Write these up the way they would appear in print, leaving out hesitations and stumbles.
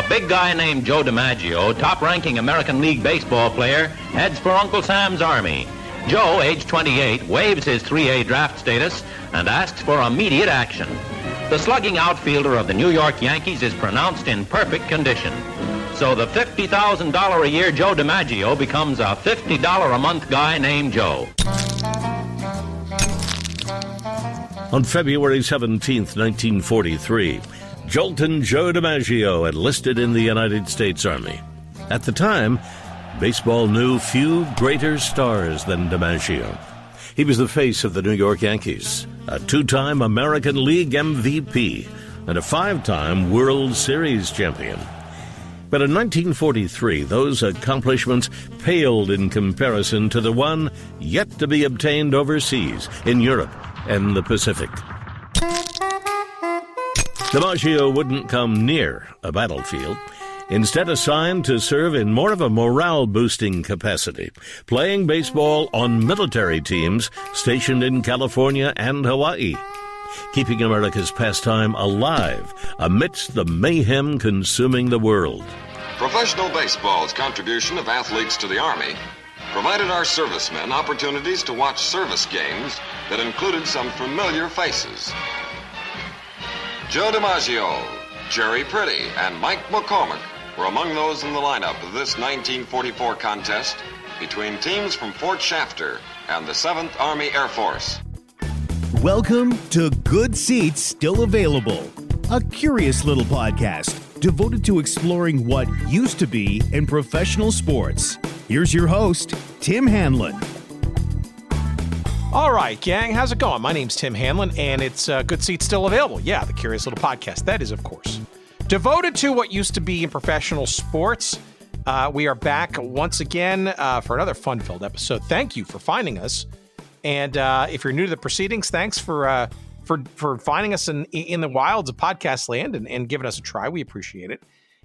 A big guy named Joe DiMaggio, top-ranking American League baseball player, heads for Uncle Sam's Army. Joe, age 28, waives his 3A draft status and asks for immediate action. The slugging outfielder of the New York Yankees is pronounced in perfect condition. So the $50,000 a year Joe DiMaggio becomes a $50 a month guy named Joe. On February 17, 1943, Joltin' Joe DiMaggio enlisted in the United States Army. At the time, baseball knew few greater stars than DiMaggio. He was the face of the New York Yankees, a two-time American League MVP, and a five-time World Series champion. But in 1943, those accomplishments paled in comparison to the one yet to be obtained overseas, in Europe and the Pacific. DiMaggio wouldn't come near a battlefield, instead assigned to serve in more of a morale-boosting capacity, playing baseball on military teams stationed in California and Hawaii, keeping America's pastime alive amidst the mayhem consuming the world. Professional baseball's contribution of athletes to the Army provided our servicemen opportunities to watch service games that included some familiar faces. Joe DiMaggio, Jerry Pretty, and Mike McCormick were among those in the lineup of this 1944 contest between teams from Fort Shafter and the 7th Army Air Force. Welcome to Good Seats Still Available, a curious little podcast devoted to exploring what used to be in professional sports. Here's your host, Tim Hanlon. All right, gang, how's it going? My name's Tim Hanlon, and it's Good Seats Still Available. Yeah, the curious little podcast. That is, of course, devoted to what used to be in professional sports. We are back once again for another fun-filled episode. Thank you for finding us. And if you're new to the proceedings, thanks for finding us in the wilds of podcast land and giving us a try. We appreciate it.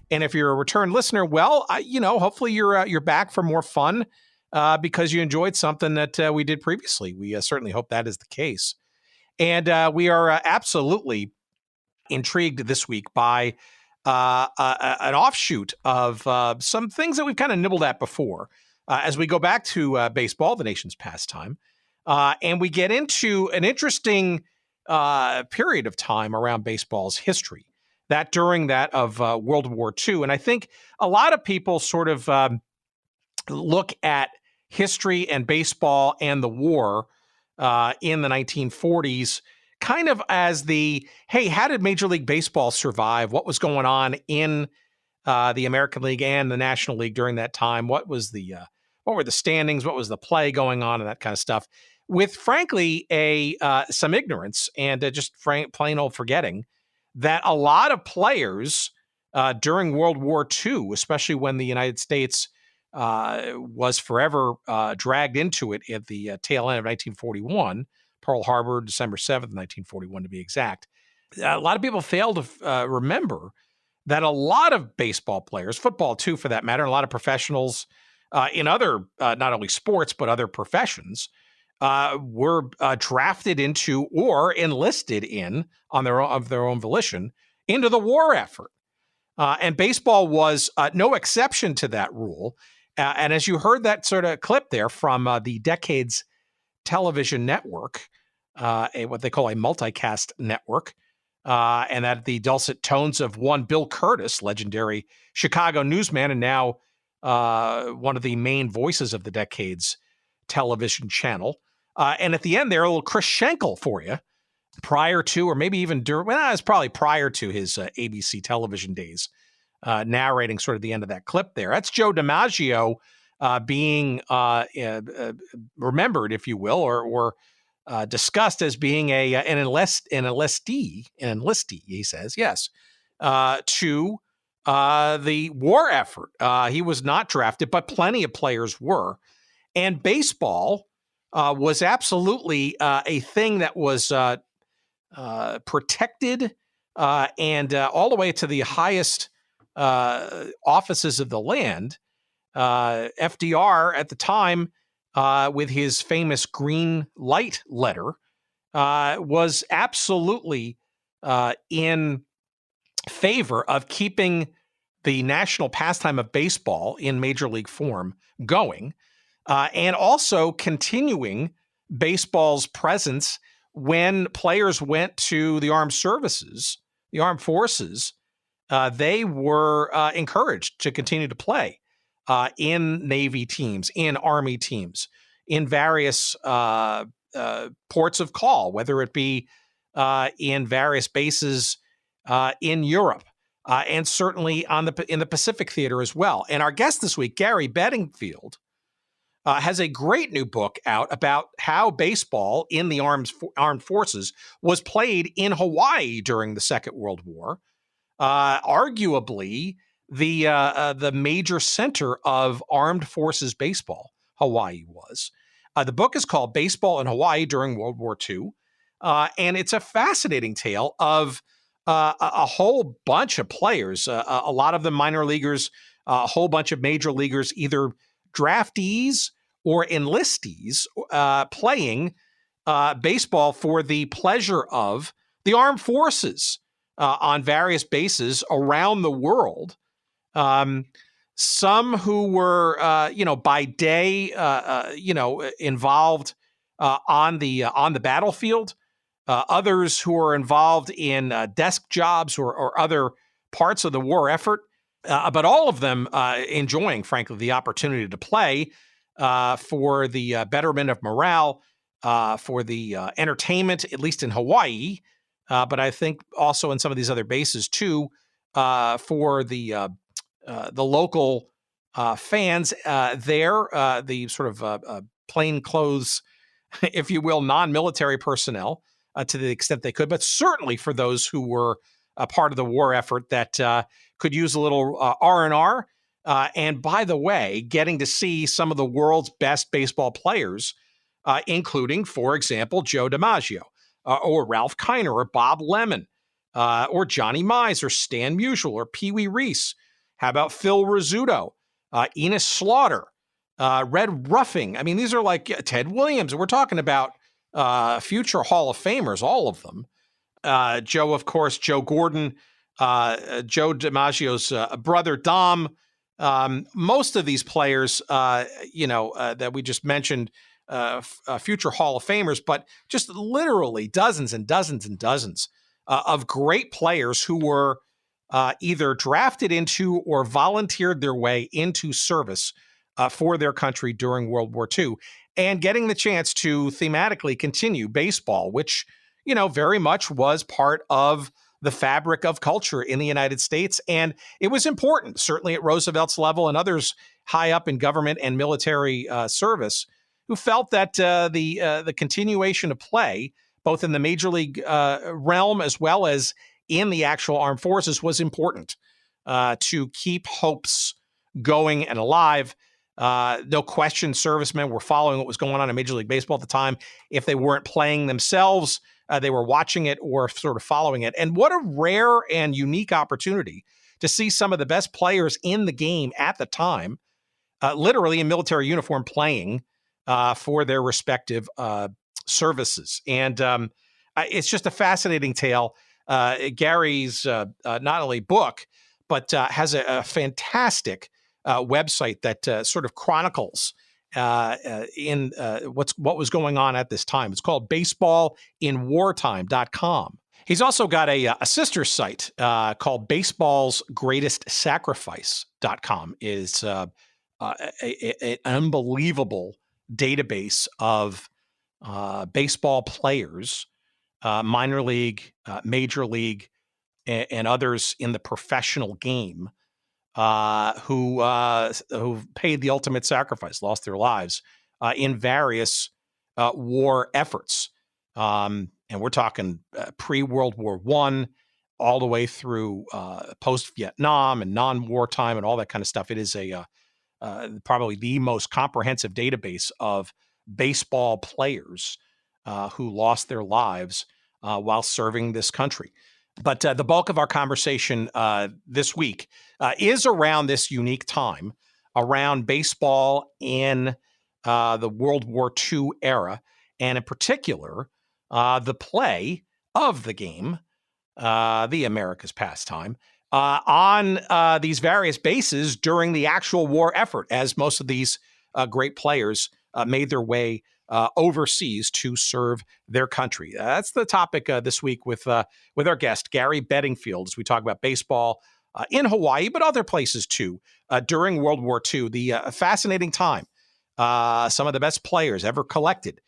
And if you're a return listener, well, hopefully you're back for more fun because you enjoyed something that we did previously. We certainly hope that is the case. And we are absolutely intrigued this week by an offshoot of some things that we've kind of nibbled at before as we go back to baseball, the nation's pastime. And we get into an interesting period of time around baseball's history, that during that of World War II. And I think a lot of people sort of look at history and baseball and the war in the 1940s kind of as hey, how did Major League Baseball survive? What was going on in the American League and the National League during that time? What were the standings? What was the play going on and that kind of stuff? With, frankly, some ignorance and just plain old forgetting that a lot of players during World War II, especially when the United States was forever dragged into it at the tail end of 1941, Pearl Harbor, December 7th, 1941 to be exact. A lot of people fail to remember that a lot of baseball players, football too for that matter, and a lot of professionals in other, not only sports, but other professions, were drafted into or enlisted in of their own volition into the war effort. And baseball was no exception to that rule. And as you heard that sort of clip there from the Decades television network, what they call a multicast network, and that the dulcet tones of one Bill Curtis, legendary Chicago newsman, and now one of the main voices of the Decades television channel. And at the end there, a little Chris Schenkel for you, prior to, or maybe even during, well, it's probably prior to his ABC television days, narrating sort of the end of that clip there. That's Joe DiMaggio being remembered, if you will, or discussed as being an enlistee, he says, yes, to the war effort. He was not drafted, but plenty of players were. And baseball was absolutely a thing that was protected and all the way to the highest offices of the land. FDR at the time, with his famous green light letter, was absolutely in favor of keeping the national pastime of baseball in major league form going, and also continuing baseball's presence when players went to the armed services, the armed forces. They were encouraged to continue to play in Navy teams, in Army teams, in various ports of call, whether it be in various bases in Europe, and certainly in the Pacific Theater as well. And our guest this week, Gary Bedingfield, has a great new book out about how baseball in the armed forces was played in Hawaii during the Second World War. Arguably the major center of armed forces baseball, Hawaii was. The book is called Baseball in Hawaii During World War II, and it's a fascinating tale of a whole bunch of players, a lot of them minor leaguers, a whole bunch of major leaguers, either draftees or enlistees, playing baseball for the pleasure of the armed forces on various bases around the world. Some who were, by day, involved on the battlefield. Others who are involved in desk jobs or other parts of the war effort. But all of them enjoying, frankly, the opportunity to play for the betterment of morale, for the entertainment, at least in Hawaii. But I think also in some of these other bases too, for the local fans there, the sort of plainclothes, if you will, non-military personnel to the extent they could, but certainly for those who were a part of the war effort that could use a little R&R. And by the way, getting to see some of the world's best baseball players, including, for example, Joe DiMaggio, or Ralph Kiner, or Bob Lemon, or Johnny Mize, or Stan Musial, or Wee Reese. How about Phil Rizzuto, Enos Slaughter, Red Ruffing? I mean, these are like Ted Williams. We're talking about future Hall of Famers, all of them. Joe, of course, Joe Gordon, Joe DiMaggio's brother, Dom. Most of these players, that we just mentioned, future Hall of Famers, but just literally dozens and dozens and dozens of great players who were either drafted into or volunteered their way into service for their country during World War II, and getting the chance to thematically continue baseball, which, very much was part of the fabric of culture in the United States. And it was important, certainly at Roosevelt's level and others high up in government and military service, who felt that the continuation of play, both in the major league realm as well as in the actual armed forces, was important to keep hopes going and alive. No question, servicemen were following what was going on in Major League Baseball at the time. If they weren't playing themselves, they were watching it or sort of following it. And what a rare and unique opportunity to see some of the best players in the game at the time, literally in military uniform, playing for their respective services. And it's just a fascinating tale. Gary's not only book, but has a fantastic website that sort of chronicles what was going on at this time. It's called Baseball-in-wartime.com. He's also got a sister site called baseballsgreatestsacrifice.com. Is an unbelievable database of baseball players, minor league, major league, and others in the professional game, who paid the ultimate sacrifice, lost their lives in various war efforts. And we're talking pre-World War I, all the way through post-Vietnam and non-wartime and all that kind of stuff. It is probably the most comprehensive database of baseball players who lost their lives while serving this country. But the bulk of our conversation this week is around this unique time, around baseball in the World War II era, and in particular, the play of the game, the America's pastime, on these various bases during the actual war effort, as most of these great players made their way overseas to serve their country. That's the topic this week with our guest, Gary Bedingfield, as we talk about baseball in Hawaii, but other places too, during World War II. The fascinating time. Some of the best players ever collected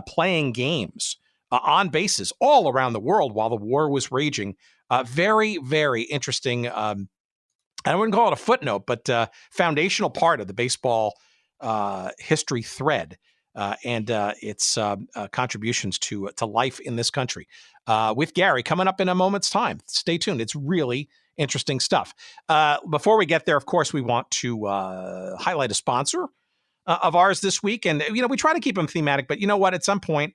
playing games on bases all around the world while the war was raging. Very, very interesting. I wouldn't call it a footnote, but foundational part of the baseball history thread and its contributions to life in this country. With Gary coming up in a moment's time. Stay tuned. It's really interesting stuff. Before we get there, of course, we want to highlight a sponsor of ours this week. And, we try to keep them thematic, but you know what? At some point,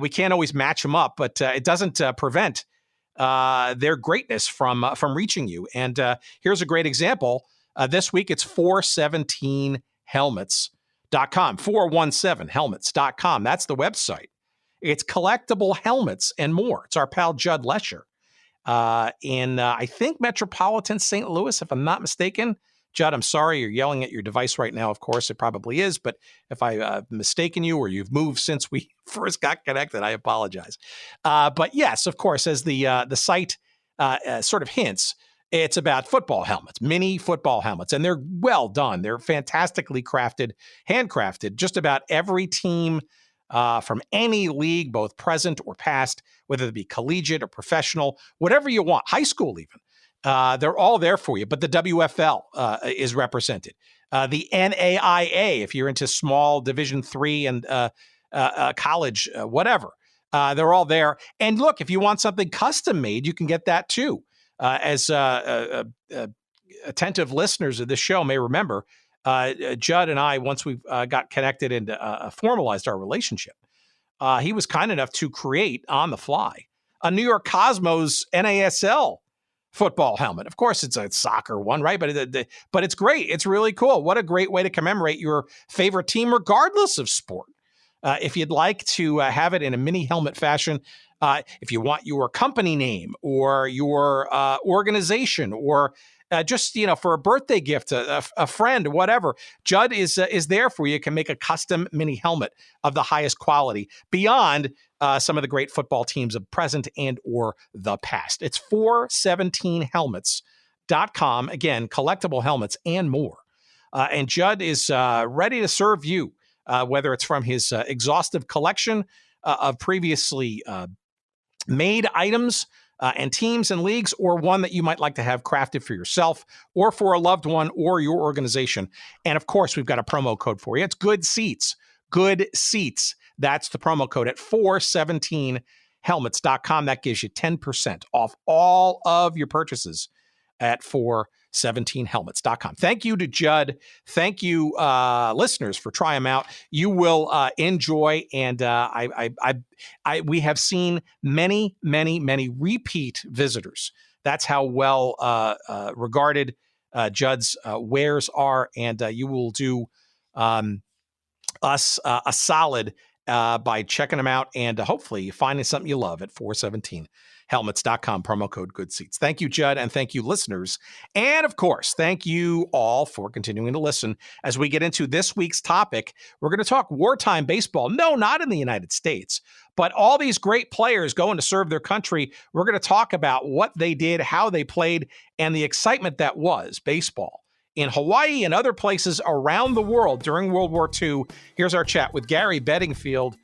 we can't always match them up, but it doesn't prevent their greatness from reaching you. And here's a great example. This week, it's 417helmets.com, 417helmets.com. That's the website. It's collectible helmets and more. It's our pal Judd Lesher in, I think, metropolitan St. Louis, if I'm not mistaken. Judd, I'm sorry you're yelling at your device right now. Of course, it probably is. But if I've mistaken you or you've moved since we first got connected, I apologize. But yes, of course, as the site sort of hints, it's about football helmets, mini football helmets, and they're well done. They're fantastically crafted, handcrafted. Just about every team from any league, both present or past, whether it be collegiate or professional, whatever you want, high school even. They're all there for you, but the WFL is represented. The NAIA, if you're into small Division III and college, whatever, they're all there. And look, if you want something custom made, you can get that too. As attentive listeners of this show may remember, Judd and I, once we got connected and formalized our relationship, he was kind enough to create on the fly a New York Cosmos NASL football helmet. Of course, it's a soccer one, right? But it's great. It's really cool. What a great way to commemorate your favorite team, regardless of sport. If you'd like to have it in a mini helmet fashion, if you want your company name or your organization or just, for a birthday gift, a friend, whatever, Judd is there for you. Can make a custom mini helmet of the highest quality beyond some of the great football teams of present and or the past. It's 417helmets.com. Again, collectible helmets and more. And Judd is ready to serve you, whether it's from his exhaustive collection of previously made items and teams and leagues, or one that you might like to have crafted for yourself or for a loved one or your organization. And of course, we've got a promo code for you. It's Good Seats. Good Seats. That's the promo code at 417helmets.com. That gives you 10% off all of your purchases at 417helmets.com. Thank you to Judd. Thank you, listeners, for trying them out. You will enjoy, and we have seen many, many, many repeat visitors. That's how well regarded Judd's wares are, and you will do us a solid by checking them out and hopefully finding something you love at 417helmets.com, promo code Good Seats. Thank you, Judd, and thank you, listeners. And of course, thank you all for continuing to listen. As we get into this week's topic, we're going to talk wartime baseball. No, not in the United States, but all these great players going to serve their country. We're going to talk about what they did, how they played, and the excitement that was baseball in Hawaii and other places around the world during World War II. Here's our chat with Gary Bedingfield.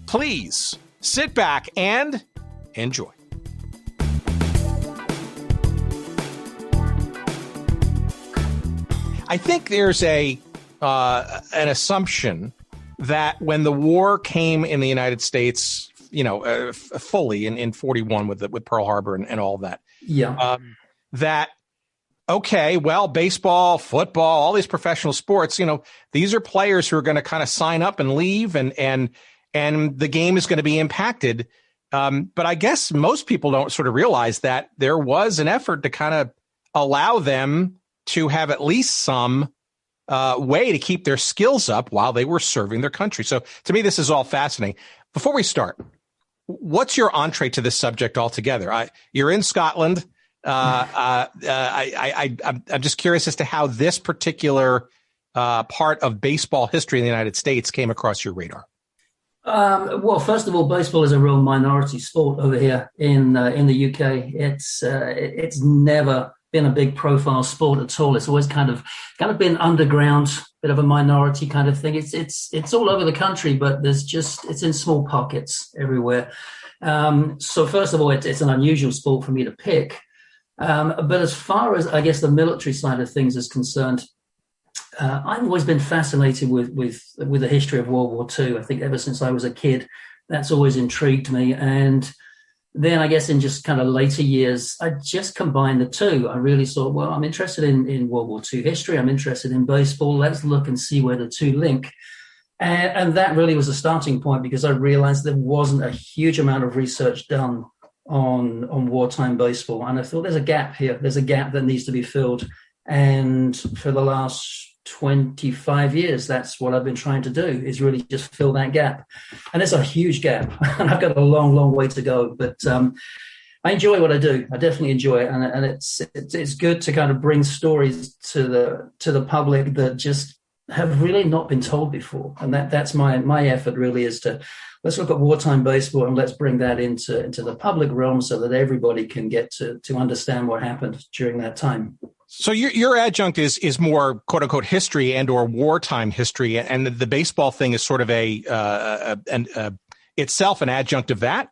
Please sit back and enjoy. I think there's an assumption that when the war came in the United States, fully in 41 with Pearl Harbor and all that, that okay, well, baseball, football, all these professional sports, these are players who are going to kind of sign up and leave, and the game is going to be impacted. But I guess most people don't sort of realize that there was an effort to kind of allow them to have at least some way to keep their skills up while they were serving their country. So to me, this is all fascinating. Before we start, what's your entree to this subject altogether? You're in Scotland. I'm just curious as to how this particular part of baseball history in the United States came across your radar. Well, first of all, baseball is a real minority sport over here in the UK. It's never been a big profile sport at all. It's always kind of been underground, bit of a minority kind of thing. It's all over the country, but it's in small pockets everywhere. So first of all, it's an unusual sport for me to pick. But as far as, I guess, the military side of things is concerned, I've always been fascinated with the history of World War II. I think ever since I was a kid, that's always intrigued me. And then I guess in just kind of later years, I just combined the two. I really thought, well, I'm interested in World War II history. I'm interested in baseball. Let's look and see where the two link. And that really was a starting point, because I realized there wasn't a huge amount of research done on wartime baseball. And I thought there's a gap here. There's a gap that needs to be filled. And for the last 25 years, that's what I've been trying to do, is really just fill that gap. And it's a huge gap. And I've got a long, long way to go. But I enjoy what I do. I definitely enjoy it. And it's good to kind of bring stories to the public that just have really not been told before. And that's my effort really, is to let's look at wartime baseball and let's bring that into the public realm so that everybody can get to understand what happened during that time. So your adjunct is more quote unquote history and or wartime history, and the baseball thing is sort of itself an adjunct of that.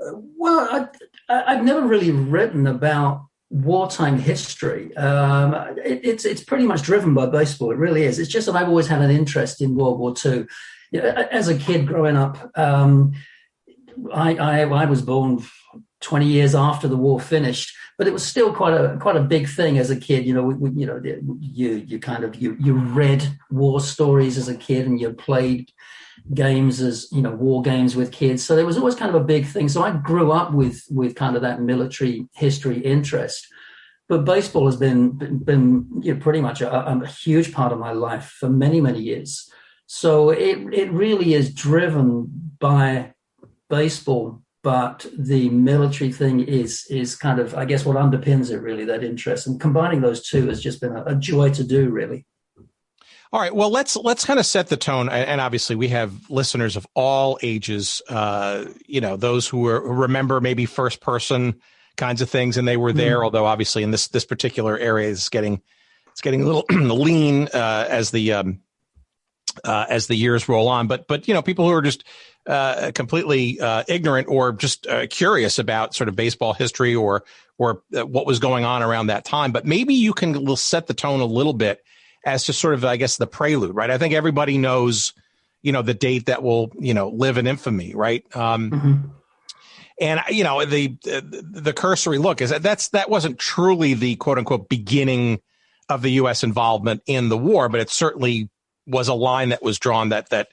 Well, I've never really written about wartime history. It's pretty much driven by baseball. It really is. It's just that I've always had an interest in World War II. You know, as a kid growing up, I was born 20 years after the war finished, but it was still quite a big thing as a kid. You know, you read war stories as a kid, and you played games as, you know, war games with kids. So there was always kind of a big thing. So I grew up with kind of that military history interest. But baseball has been you know, pretty much a huge part of my life for many, many years. So it really is driven by baseball, but the military thing is kind of, I guess, what underpins it, really, that interest. And combining those two has just been a joy to do, really. All right. Well, let's kind of set the tone. And obviously we have listeners of all ages, you know, those who remember maybe first person kinds of things, and they were there, although obviously in this particular area it's getting a little lean as the years roll on. But you know, people who are just completely ignorant or just curious about sort of baseball history or what was going on around that time. But maybe you will set the tone a little bit as to sort of, I guess, the prelude, right? I think everybody knows, you know, the date that will, you know, live in infamy, right? And, you know, the cursory look is that wasn't truly the quote unquote beginning of the U.S. involvement in the war, but it certainly was a line that was drawn that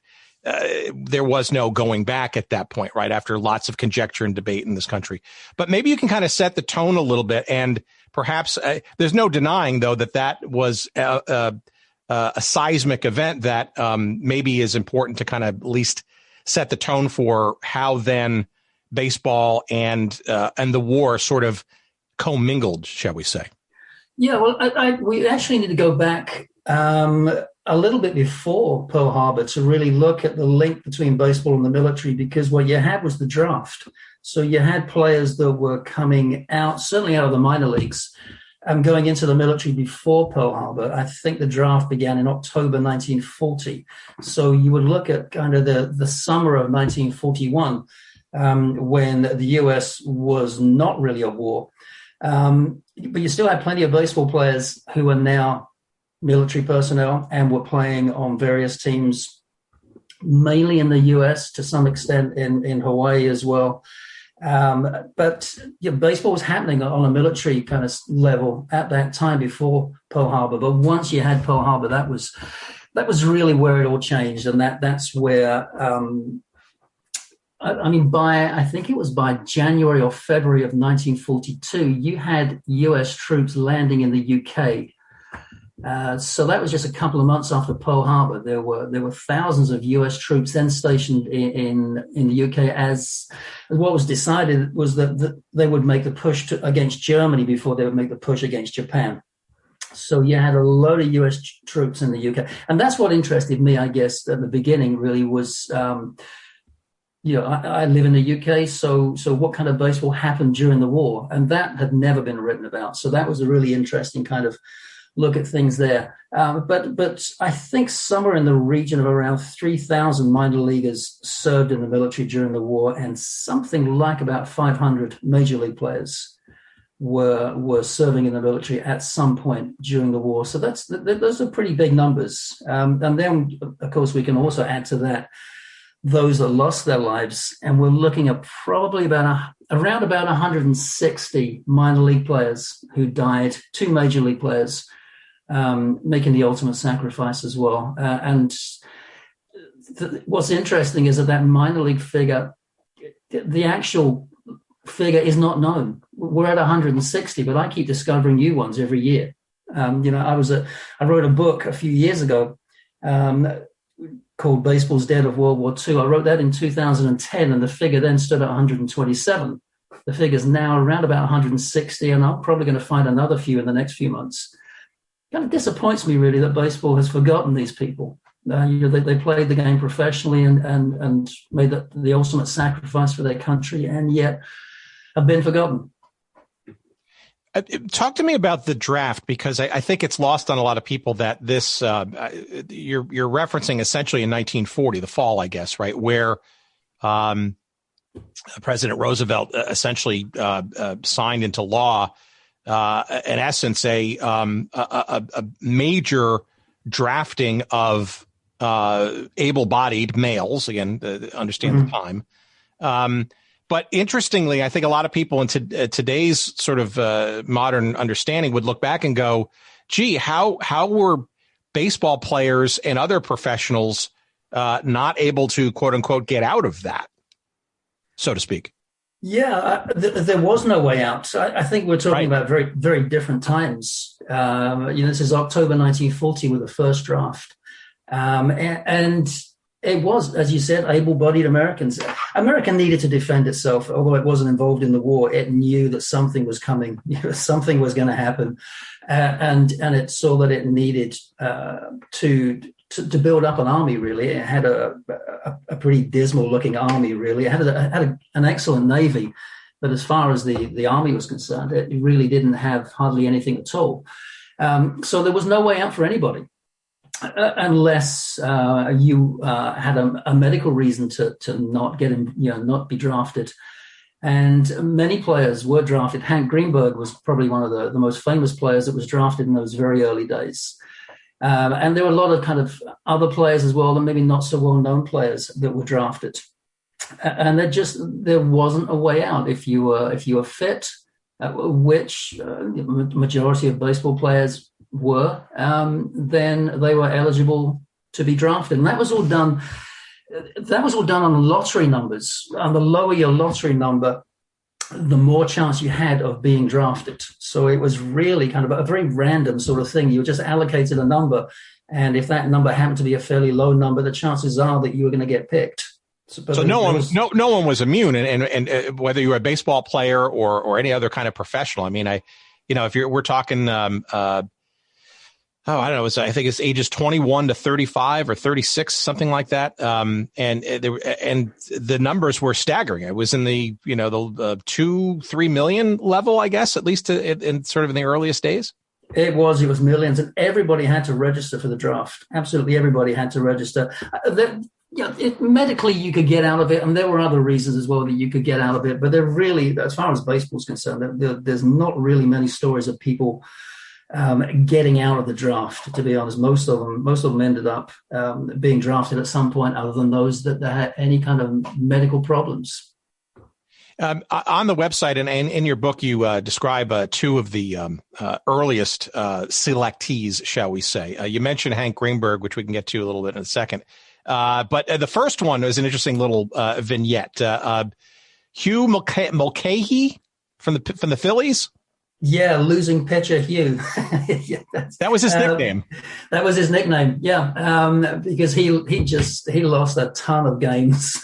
there was no going back at that point, right? After lots of conjecture and debate in this country. But maybe you can kind of set the tone a little bit, and perhaps there's no denying, though, that was a seismic event that maybe is important to kind of at least set the tone for how then baseball and the war sort of commingled, shall we say? Yeah, well, we actually need to go back a little bit before Pearl Harbor to really look at the link between baseball and the military, because what you had was the draft. So you had players that were coming out, certainly out of the minor leagues, going into the military before Pearl Harbor. I think the draft began in October 1940. So you would look at kind of the summer of 1941, when the U.S. was not really at war. But you still had plenty of baseball players who are now military personnel and were playing on various teams, mainly in the U.S., to some extent in Hawaii as well. But baseball was happening on a military kind of level at that time before Pearl Harbor. But once you had Pearl Harbor, that was really where it all changed. And that's where, I think it was by January or February of 1942, you had U.S. troops landing in the UK. So that was just a couple of months after Pearl Harbor. There were thousands of U.S. troops then stationed in the UK. As what was decided was that they would make the push against Germany before they would make the push against Japan. So you had a load of U.S. troops in the UK, and that's what interested me, I guess, at the beginning. Really was, I live in the UK, so what kind of baseball happened during the war, and that had never been written about. So that was a really interesting kind of look at things there. But I think somewhere in the region of around 3,000 minor leaguers served in the military during the war, and something like about 500 major league players were serving in the military at some point during the war. So those are pretty big numbers. And then, of course, we can also add to that those that lost their lives, and we're looking at probably around about 160 minor league players who died, 2 major league players making the ultimate sacrifice as well. What's interesting is that minor league figure, the actual figure is not known. We're at 160, but I keep discovering new ones every year. I wrote a book a few years ago called Baseball's Dead of World War II. I wrote that in 2010, and the figure then stood at 127. The figure's now around about 160, and I'm probably going to find another few in the next few months. Kind of disappoints me, really, that baseball has forgotten these people. They played the game professionally and made the ultimate sacrifice for their country, and yet have been forgotten. Talk to me about the draft, because I think it's lost on a lot of people that this you're referencing essentially in 1940, the fall, I guess, right, where President Roosevelt essentially signed into law, in essence, a major drafting of able-bodied males. Again, understand the time. But interestingly, I think a lot of people in today's sort of modern understanding would look back and go, gee, how were baseball players and other professionals not able to, quote unquote, get out of that, so to speak? Yeah, there was no way out. I think we're talking about very, very different times. This is October 1940 with the first draft. And it was, as you said, able-bodied Americans. America needed to defend itself, although it wasn't involved in the war. It knew that something was coming, something was going to happen, and it saw that it needed to build up an army. Really, it had a pretty dismal-looking army. Really, it had an excellent navy, but as far as the army was concerned, it really didn't have hardly anything at all. So there was no way out for anybody. Unless you had a medical reason to not get him, not be drafted. And many players were drafted. Hank Greenberg was probably one of the most famous players that was drafted in those very early days. And there were a lot of kind of other players as well, and maybe not so well-known players that were drafted. And there wasn't a way out. If you were fit, which the majority of baseball players were, then they were eligible to be drafted. And that was all done on lottery numbers. And the lower your lottery number, the more chance you had of being drafted. So it was really kind of a very random sort of thing. You were just allocated a number, and if that number happened to be a fairly low number, the chances are that you were going to get picked. So no one was immune, and whether you were a baseball player or any other kind of professional. I mean, if we're talking, I don't know. I think it's ages 21 to 35 or 36, something like that. And the numbers were staggering. It was in the 2-3 million level, I guess, at least in sort of in the earliest days. It was millions, and everybody had to register for the draft. Absolutely, everybody had to register. Medically, you could get out of it, and there were other reasons as well that you could get out of it. But they're really, as far as baseball is concerned, there's not really many stories of people getting out of the draft. To be honest, most of them ended up being drafted at some point, other than those that had any kind of medical problems. On the website and in your book, you describe two of the earliest selectees, shall we say. You mentioned Hank Greenberg, which we can get to a little bit in a second. But the first one is an interesting little vignette. Hugh Mulcahy from the Phillies. Yeah, losing pitcher Hugh. Yeah, that was his nickname. That was his nickname. Yeah, because he lost a ton of games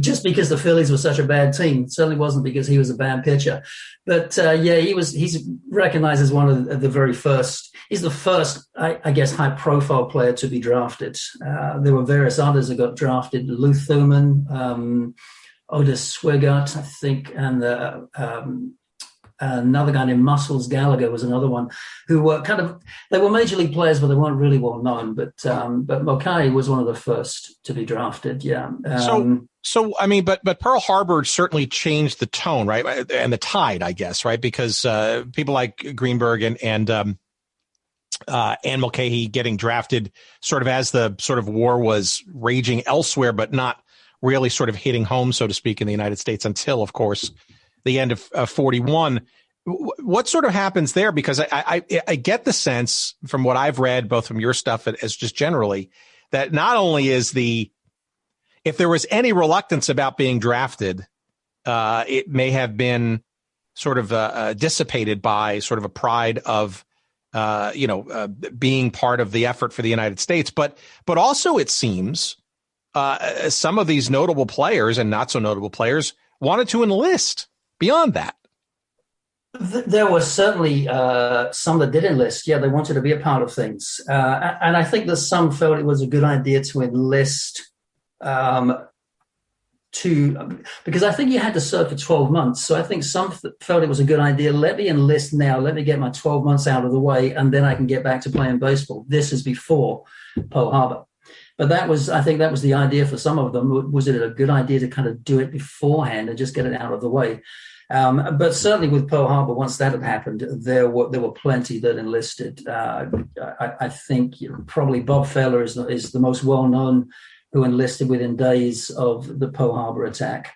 just because the Phillies were such a bad team. It certainly wasn't because he was a bad pitcher, but he's recognized as one of the very first. He's the first, I guess, high-profile player to be drafted. There were various others that got drafted: Lou Thuman, Otis Swigart, I think, and another guy named Muscles Gallagher was another one, who were they were major league players, but they weren't really well known. But Mulcahy was one of the first to be drafted. Yeah. So I mean, but Pearl Harbor certainly changed the tone, right, and the tide, I guess, right, because people like Greenberg and Mulcahy getting drafted sort of as the sort of war was raging elsewhere, but not really sort of hitting home, so to speak, in the United States until, of course, the end of 41. What sort of happens there? Because I get the sense from what I've read, both from your stuff as just generally, that not only is if there was any reluctance about being drafted, it may have been sort of dissipated by sort of a pride of, being part of the effort for the United States. But also it seems some of these notable players and not so notable players wanted to enlist beyond that. There were certainly some that did enlist. Yeah, they wanted to be a part of things. And I think that some felt it was a good idea to enlist because I think you had to serve for 12 months. So I think some felt it was a good idea. Let me enlist now. Let me get my 12 months out of the way, and then I can get back to playing baseball. This is before Pearl Harbor. But I think that was the idea for some of them. Was it a good idea to kind of do it beforehand and just get it out of the way? But certainly with Pearl Harbor, once that had happened, there were plenty that enlisted. I think probably Bob Feller is the most well-known who enlisted within days of the Pearl Harbor attack.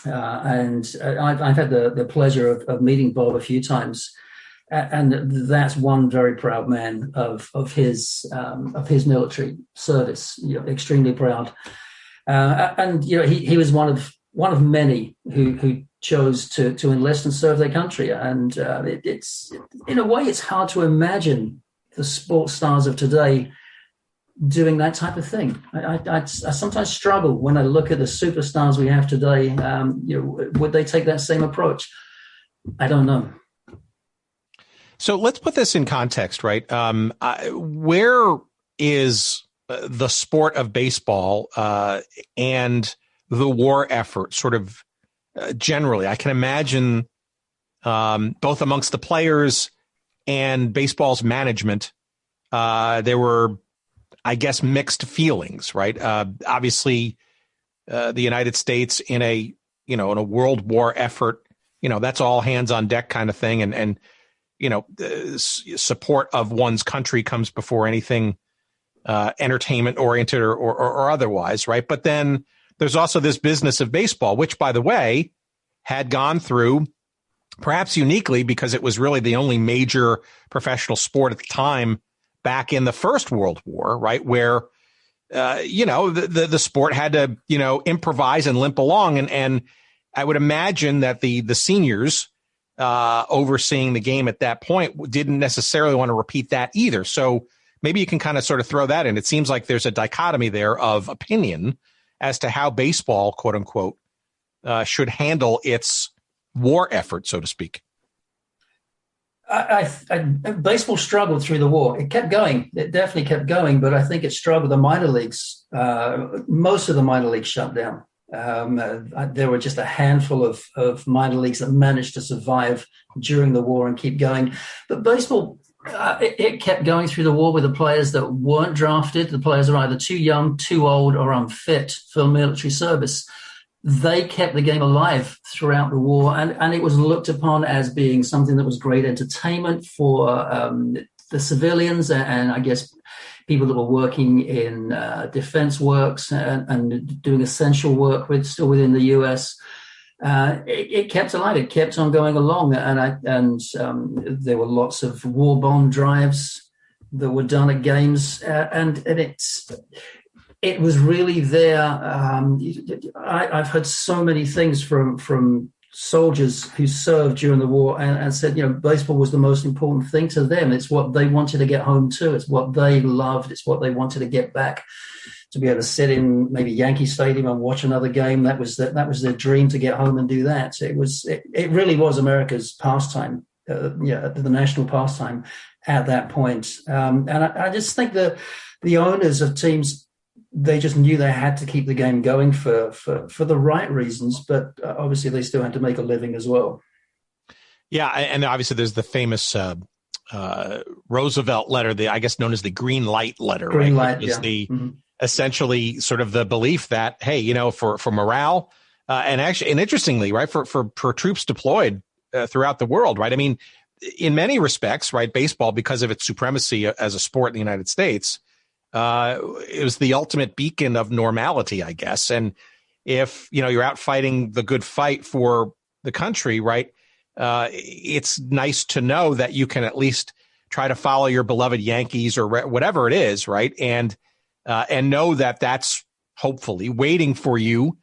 And I've had the pleasure of meeting Bob a few times. And that's one very proud man of his military service. Extremely proud, and he was one of many who chose to enlist and serve their country. And it's in a way it's hard to imagine the sports stars of today doing that type of thing. I sometimes struggle when I look at the superstars we have today. Would they take that same approach? I don't know. So let's put this in context, right? Where is the sport of baseball and the war effort sort of generally? I can imagine both amongst the players and baseball's management, there were, I guess, mixed feelings, right? Obviously, the United States in a world war effort, that's all hands on deck kind of thing. And support of one's country comes before anything entertainment oriented or otherwise, right? But then there's also this business of baseball, which, by the way, had gone through, perhaps uniquely because it was really the only major professional sport at the time back in the First World War, right? Where, the sport had to, improvise and limp along. And I would imagine that the seniors overseeing the game at that point didn't necessarily want to repeat that either. So maybe you can kind of sort of throw that in. It seems like there's a dichotomy there of opinion as to how baseball, quote unquote, should handle its war effort, so to speak. Baseball struggled through the war. It kept going. It definitely kept going, but I think it struggled. The minor leagues, most of the minor leagues shut down. There were just a handful of minor leagues that managed to survive during the war and keep going. But baseball, it kept going through the war with the players that weren't drafted. The players are either too young, too old, or unfit for military service. They kept the game alive throughout the war, and it was looked upon as being something that was great entertainment for the civilians and I guess people that were working in defense works and doing essential work still within the U.S. It kept alive. It kept on going along, and there were lots of war bond drives that were done at games, and it was really there. I've heard so many things from soldiers who served during the war and said, baseball was the most important thing to them. It's what they wanted to get home to. It's what they loved. It's what they wanted to get back, to be able to sit in maybe Yankee Stadium and watch another game. That was their dream, to get home and do that. So it really was America's pastime, the national pastime at that point. And I just think that the owners of teams, they just knew they had to keep the game going for the right reasons, but obviously they still had to make a living as well. Yeah, and obviously there's the famous Roosevelt letter, I guess known as the green light letter. Green right? light, yeah. Mm-hmm. Essentially sort of the belief that, hey, for morale and interestingly, right, for troops deployed throughout the world, right? I mean, in many respects, right, baseball, because of its supremacy as a sport in the United States, it was the ultimate beacon of normality, I guess. And if, you're out fighting the good fight for the country, right, it's nice to know that you can at least try to follow your beloved Yankees or whatever it is, right, and know that that's hopefully waiting for you,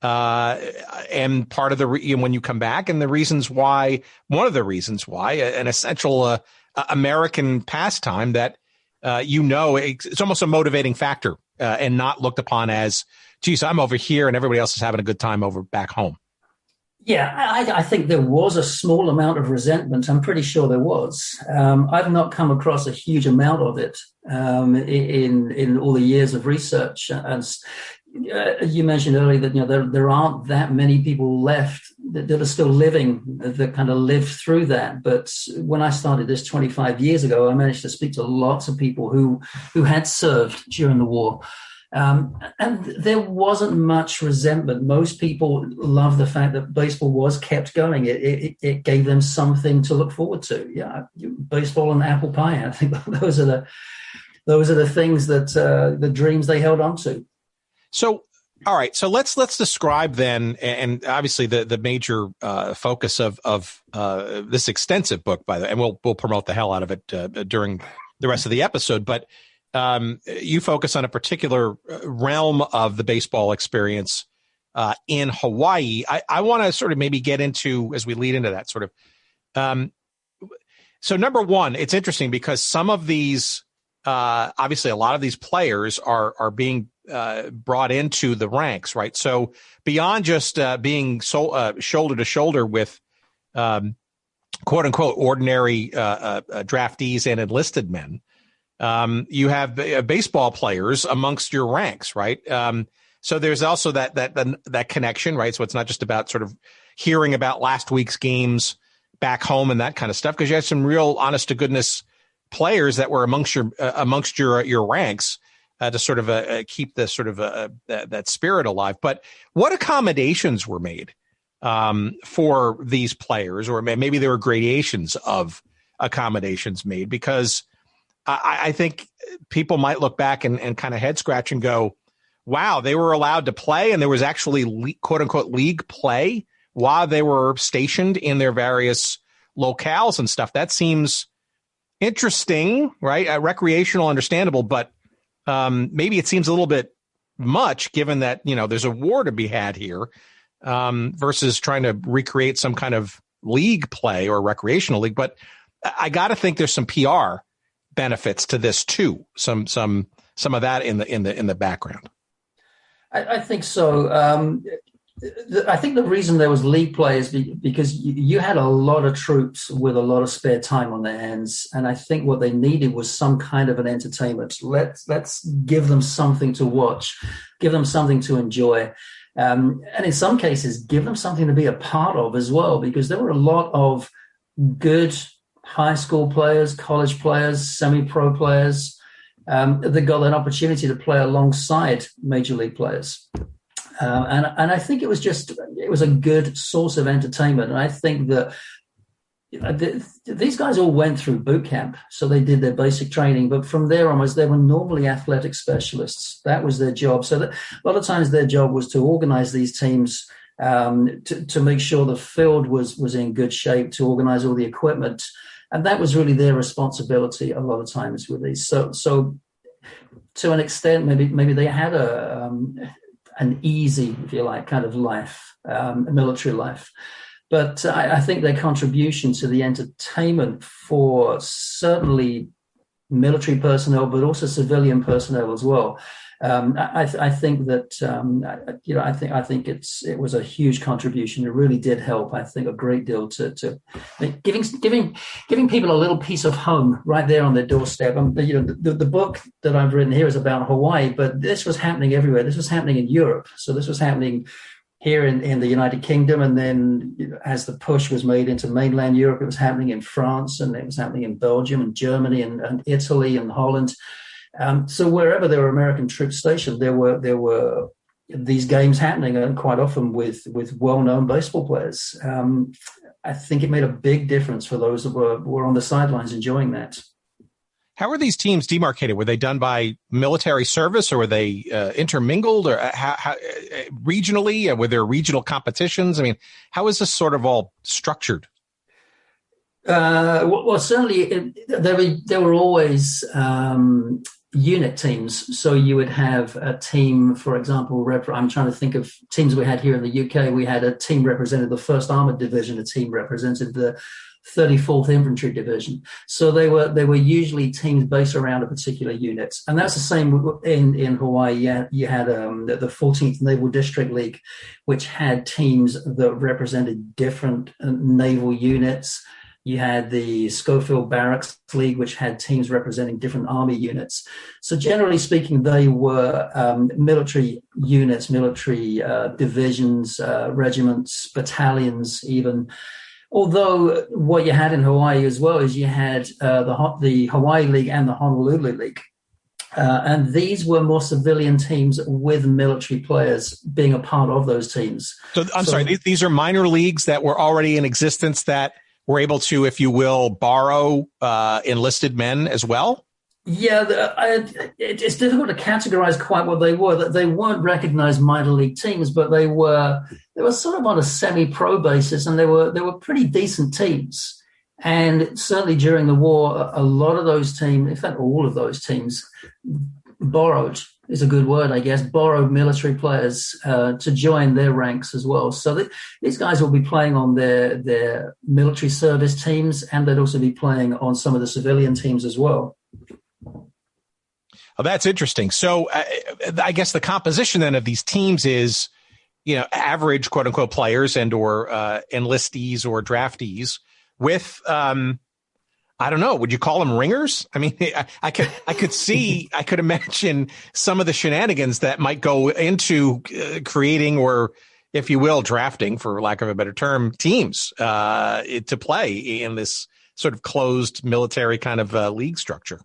and part of the when you come back, and one of the reasons why an essential American pastime that it's almost a motivating factor, and not looked upon as, geez, I'm over here and everybody else is having a good time over back home. Yeah, I think there was a small amount of resentment. I'm pretty sure there was. I've not come across a huge amount of it in all the years of research. As you mentioned earlier, that there aren't that many people left that are still living, that kind of lived through that. But when I started this 25 years ago, I managed to speak to lots of people who had served during the war. And there wasn't much resentment. Most people loved the fact that baseball was kept going. It gave them something to look forward to. Yeah, baseball and apple pie. I think those are the things that the dreams they held on to. So, all right. So let's describe then, and obviously the major focus of this extensive book, by the way, and we'll promote the hell out of it during the rest of the episode, but. You focus on a particular realm of the baseball experience in Hawaii. I want to sort of maybe get into, as we lead into that sort of. So number one, it's interesting because some of these, obviously a lot of these players are being brought into the ranks, right? So beyond just being shoulder to shoulder with quote unquote ordinary draftees and enlisted men, you have baseball players amongst your ranks, right? So there's also that connection, right? So it's not just about sort of hearing about last week's games back home and that kind of stuff, because you had some real honest to goodness players that were amongst your ranks to sort of keep the sort of that spirit alive. But what accommodations were made for these players, or maybe there were gradations of accommodations made? Because I think people might look back and kind of head scratch and go, wow, they were allowed to play and there was actually quote unquote league play while they were stationed in their various locales and stuff. That seems interesting, right? Recreational, understandable, but maybe it seems a little bit much given that, there's a war to be had here versus trying to recreate some kind of league play or recreational league. But I got to think there's some PR benefits to this too. Some of that in the background. I think so. I think the reason there was league play is because you had a lot of troops with a lot of spare time on their hands, and I think what they needed was some kind of an entertainment. Let's give them something to watch, give them something to enjoy, and in some cases, give them something to be a part of as well, because there were a lot of good high school players, college players, semi-pro players that got an opportunity to play alongside major league players. And I think it was a good source of entertainment. And I think that these guys all went through boot camp, so they did their basic training. But from there onwards, they were normally athletic specialists. That was their job. So a lot of times their job was to organize these teams, to make sure the field was in good shape, to organize all the equipment. And that was really their responsibility a lot of times with these. So to an extent, maybe they had an easy, if you like, kind of life, a military life. But I think their contribution to the entertainment for certainly military personnel, but also civilian personnel as well. I think that I think it was a huge contribution. It really did help. I think a great deal to giving people a little piece of home right there on their doorstep. The book that I've written here is about Hawaii, but this was happening everywhere. This was happening in Europe. So this was happening here in the United Kingdom, and then as the push was made into mainland Europe, it was happening in France, and it was happening in Belgium and Germany and Italy and Holland. So wherever there were American troops stationed, there were these games happening, and quite often with well-known baseball players. I think it made a big difference for those that were on the sidelines enjoying that. How were these teams demarcated? Were they done by military service, or were they intermingled, or how regionally? Were there regional competitions? I mean, how is this sort of all structured? Well, certainly there were always unit teams. So you would have a team, for example, I'm trying to think of teams we had here in the UK. We had a team represented the 1st Armored Division, a team represented the 34th Infantry Division. So they were usually teams based around a particular unit. And that's the same in Hawaii. You had the 14th Naval District League, which had teams that represented different naval units. You had the Schofield Barracks League, which had teams representing different Army units. So generally speaking, they were military units, military divisions, regiments, battalions even. Although what you had in Hawaii as well is you had the Hawaii League and the Honolulu League. And these were more civilian teams with military players being a part of those teams. So I'm sorry, these are minor leagues that were already in existence that were able to, if you will, borrow enlisted men as well? Yeah, it's difficult to categorize quite what they were. They weren't recognized minor league teams, but they were sort of on a semi-pro basis, and they were pretty decent teams. And certainly during the war, a lot of those teams, in fact, all of those teams, borrowed is a good word, I guess, borrowed military players to join their ranks as well. So these guys will be playing on their military service teams, and they'd also be playing on some of the civilian teams as well. Oh, that's interesting. So I guess the composition then of these teams is, average quote unquote players and or enlistees or draftees with, I don't know, would you call them ringers? I mean, I could imagine some of the shenanigans that might go into creating, or if you will, drafting, for lack of a better term, teams to play in this sort of closed military kind of league structure.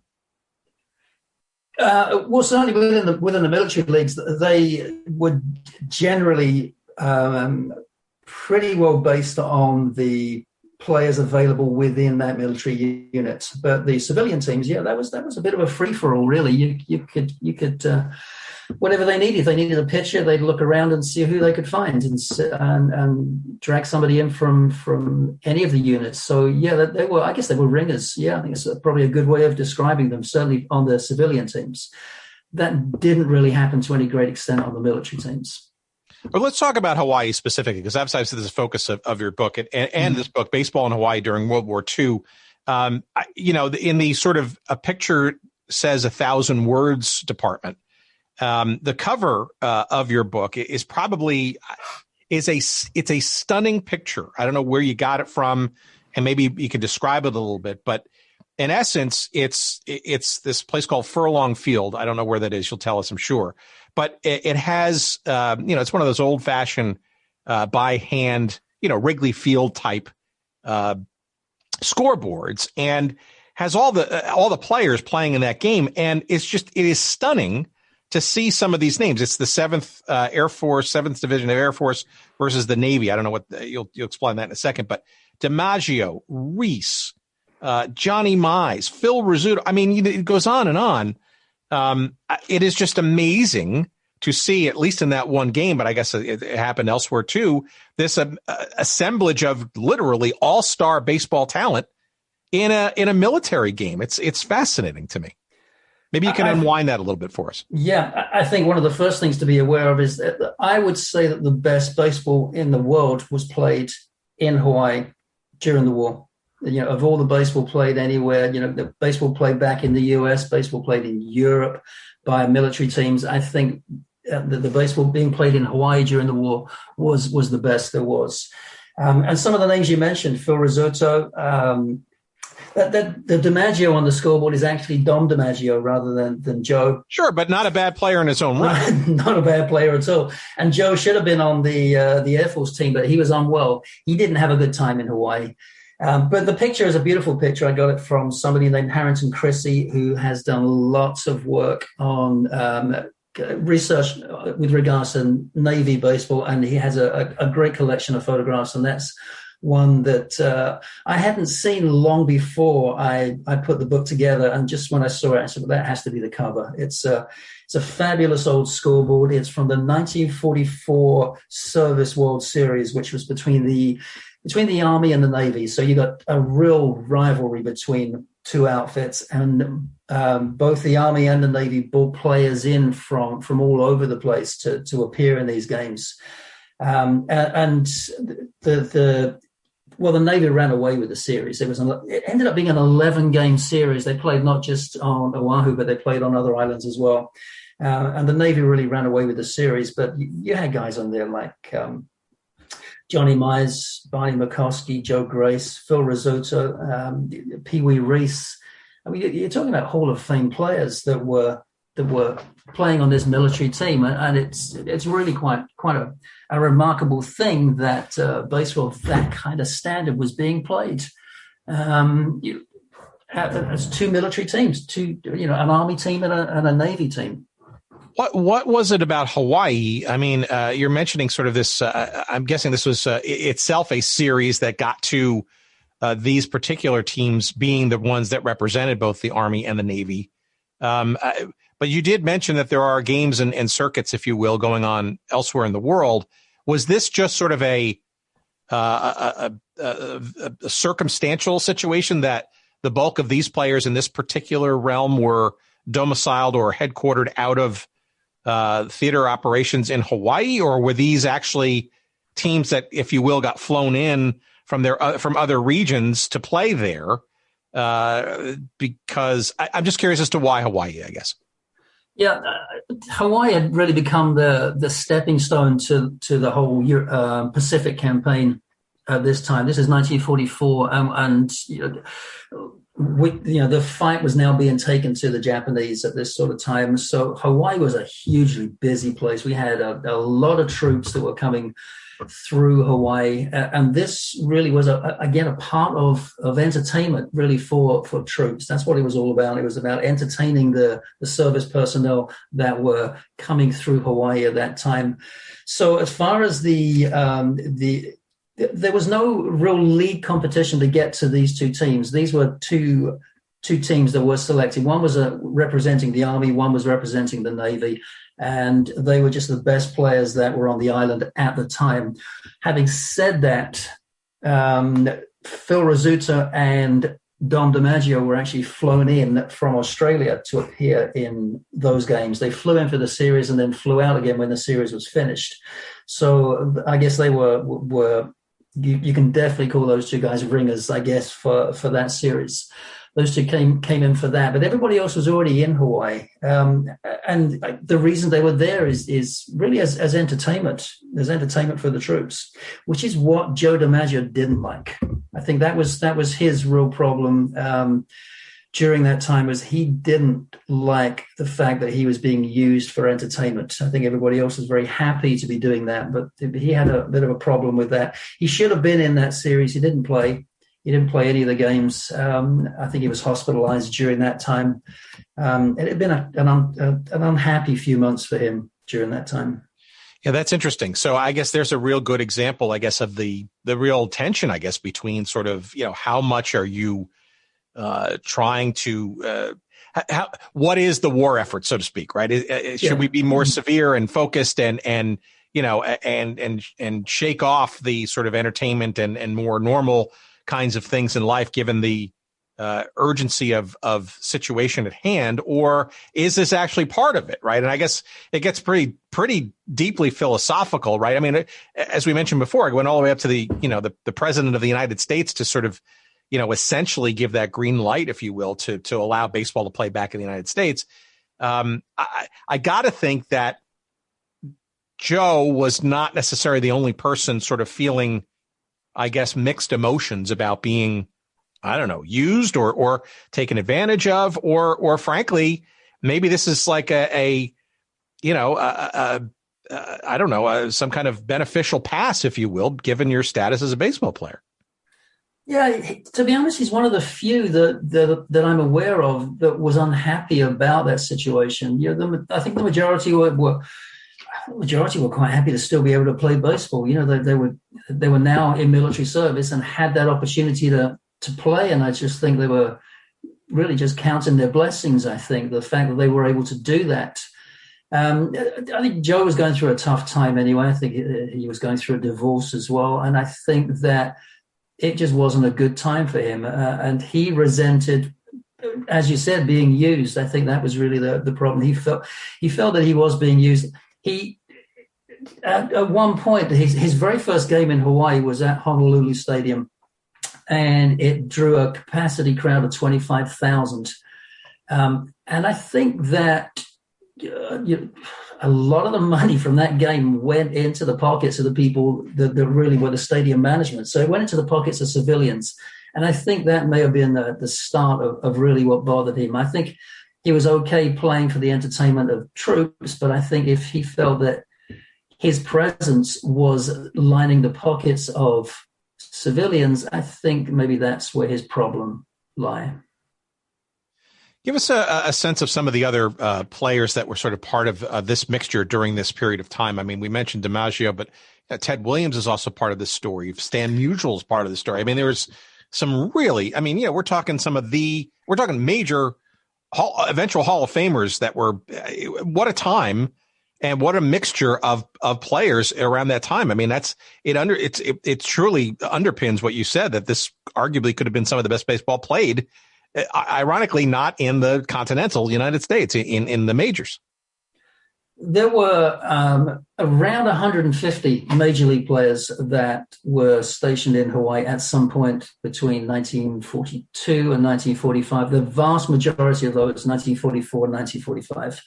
Well, certainly within the military leagues, they would generally pretty well based on the players available within that military unit. But the civilian teams, that was a bit of a free for all, really. You could whatever they needed. If they needed a pitcher, they'd look around and see who they could find and drag somebody in from any of the units. So they were. I guess they were ringers. Yeah, I think it's probably a good way of describing them. Certainly on the civilian teams, that didn't really happen to any great extent on the military teams. Well, let's talk about Hawaii specifically, because obviously this is the focus of your book and this book, Baseball in Hawaii During World War II. In the sort of a picture says 1,000 words department, the cover of your book is probably it's a stunning picture. I don't know where you got it from, and maybe you could describe it a little bit, but in essence, it's this place called Furlong Field. I don't know where that is. You'll tell us, I'm sure. But it has, it's one of those old fashioned by hand, Wrigley Field type scoreboards, and has all the players playing in that game. And it is stunning to see some of these names. It's the 7th Air Force, 7th Division of Air Force versus the Navy. I don't know what you'll explain that in a second, but DiMaggio, Reese, Johnny Mize, Phil Rizzuto. I mean, it goes on and on. It is just amazing to see, at least in that one game, but I guess it happened elsewhere too, this assemblage of literally all-star baseball talent in a military game. It's fascinating to me. Maybe you can unwind that a little bit for us. Yeah, I think one of the first things to be aware of is that I would say that the best baseball in the world was played in Hawaii during the war. Of all the baseball played anywhere, the baseball played back in the U.S., baseball played in Europe by military teams. I think the baseball being played in Hawaii during the war was the best there was. And some of the names you mentioned, Phil Rizzuto, the DiMaggio on the scoreboard is actually Dom DiMaggio rather than Joe. Sure, but not a bad player in his own right. Not a bad player at all. And Joe should have been on the Air Force team, but he was unwell. He didn't have a good time in Hawaii. But the picture is a beautiful picture. I got it from somebody named Harrington Chrissy, who has done lots of work on research with regards to Navy baseball, and he has a great collection of photographs, and that's one that I hadn't seen long before I put the book together. And just when I saw it, I said, well, that has to be the cover. It's a fabulous old scoreboard. It's from the 1944 Service World Series, which was between the Army and the Navy. So you got a real rivalry between two outfits, and both the Army and the Navy brought players in from all over the place to appear in these games. And the Navy ran away with the series. It ended up being an 11-game series. They played not just on Oahu, but they played on other islands as well. And the Navy really ran away with the series. But you had guys on there like Johnny Myers, Barney McCoskey, Joe Grace, Phil Rizzuto, Wee Reese. I mean, you're talking about Hall of Fame players that were playing on this military team, and it's really quite a remarkable thing that baseball of that kind of standard was being played. As two military teams, an Army team and a Navy team. What was it about Hawaii? I mean, you're mentioning sort of this. I'm guessing this was itself a series that got to these particular teams being the ones that represented both the Army and the Navy. But you did mention that there are games and circuits, if you will, going on elsewhere in the world. Was this just sort of a circumstantial situation that the bulk of these players in this particular realm were domiciled or headquartered out of theater operations in Hawaii, or were these actually teams that, if you will, got flown in from other regions to play there? Because I'm just curious as to why Hawaii, I guess. Yeah, Hawaii had really become the stepping stone to the whole Pacific campaign at this time. This is 1944, and the fight was now being taken to the Japanese at this sort of time. So Hawaii was a hugely busy place. We had a lot of troops that were coming through Hawaii, and this really was again a part of entertainment really for troops. That's what it was all about. It was about entertaining the service personnel that were coming through Hawaii at that time. So as far as there was no real league competition to get to these two teams. These were two teams that were selected. One was representing the Army, one was representing the Navy, and they were just the best players that were on the island at the time. Having said that, Phil Rizzuto and Dom DiMaggio were actually flown in from Australia to appear in those games. They flew in for the series and then flew out again when the series was finished. So I guess they were you can definitely call those two guys ringers, I guess, for that series. Those two came in for that, but everybody else was already in Hawaii. And the reason they were there is really as entertainment. There's entertainment for the troops, which is what Joe DiMaggio didn't like. I think that was his real problem during that time, was he didn't like the fact that he was being used for entertainment. I think everybody else was very happy to be doing that, but he had a bit of a problem with that. He should have been in that series. He didn't play. He didn't play any of the games. I think he was hospitalized during that time. It had been an unhappy few months for him during that time. Yeah, that's interesting. So I guess there's a real good example, I guess, of the real tension, I guess, between sort of, how much are you trying to what is the war effort, so to speak, right? Should we be more severe and focused and shake off the sort of entertainment and more normal kinds of things in life, given the urgency of situation at hand, or is this actually part of it, right? And I guess it gets pretty deeply philosophical, right? I mean, as we mentioned before, it went all the way up to the president of the United States to sort of, essentially give that green light, if you will, to allow baseball to play back in the United States. I got to think that Joe was not necessarily the only person sort of feeling, I guess, mixed emotions about being, I don't know, used or taken advantage of, or frankly, maybe this is like I don't know, some kind of beneficial pass, if you will, given your status as a baseball player. Yeah, to be honest, he's one of the few that I'm aware of that was unhappy about that situation. I think the majority were quite happy to still be able to play baseball. They were now in military service and had that opportunity to play, and I just think they were really just counting their blessings. I think the fact that they were able to do that. I think Joe was going through a tough time anyway. I think he was going through a divorce as well, and I think that it just wasn't a good time for him, and he resented, as you said, being used. I think that was really the problem. He felt that he was being used. He at one point, his very first game in Hawaii was at Honolulu Stadium, and it drew a capacity crowd of 25,000. And I think that a lot of the money from that game went into the pockets of the people that really were the stadium management. So it went into the pockets of civilians. And I think that may have been the start of really what bothered him. I think he was okay playing for the entertainment of troops, but I think if he felt that his presence was lining the pockets of civilians, I think maybe that's where his problem lie. Give us a sense of some of the other players that were sort of part of this mixture during this period of time. I mean, we mentioned DiMaggio, but Ted Williams is also part of this story. Stan Musial is part of the story. I mean, there was some really, we're talking major eventual Hall of Famers that were, what a time and what a mixture of players around that time. I mean, it truly underpins what you said, that this arguably could have been some of the best baseball played. Ironically, not in the continental United States, in the majors. There were around 150 major league players that were stationed in Hawaii at some point between 1942 and 1945. The vast majority of those, 1944 and 1945.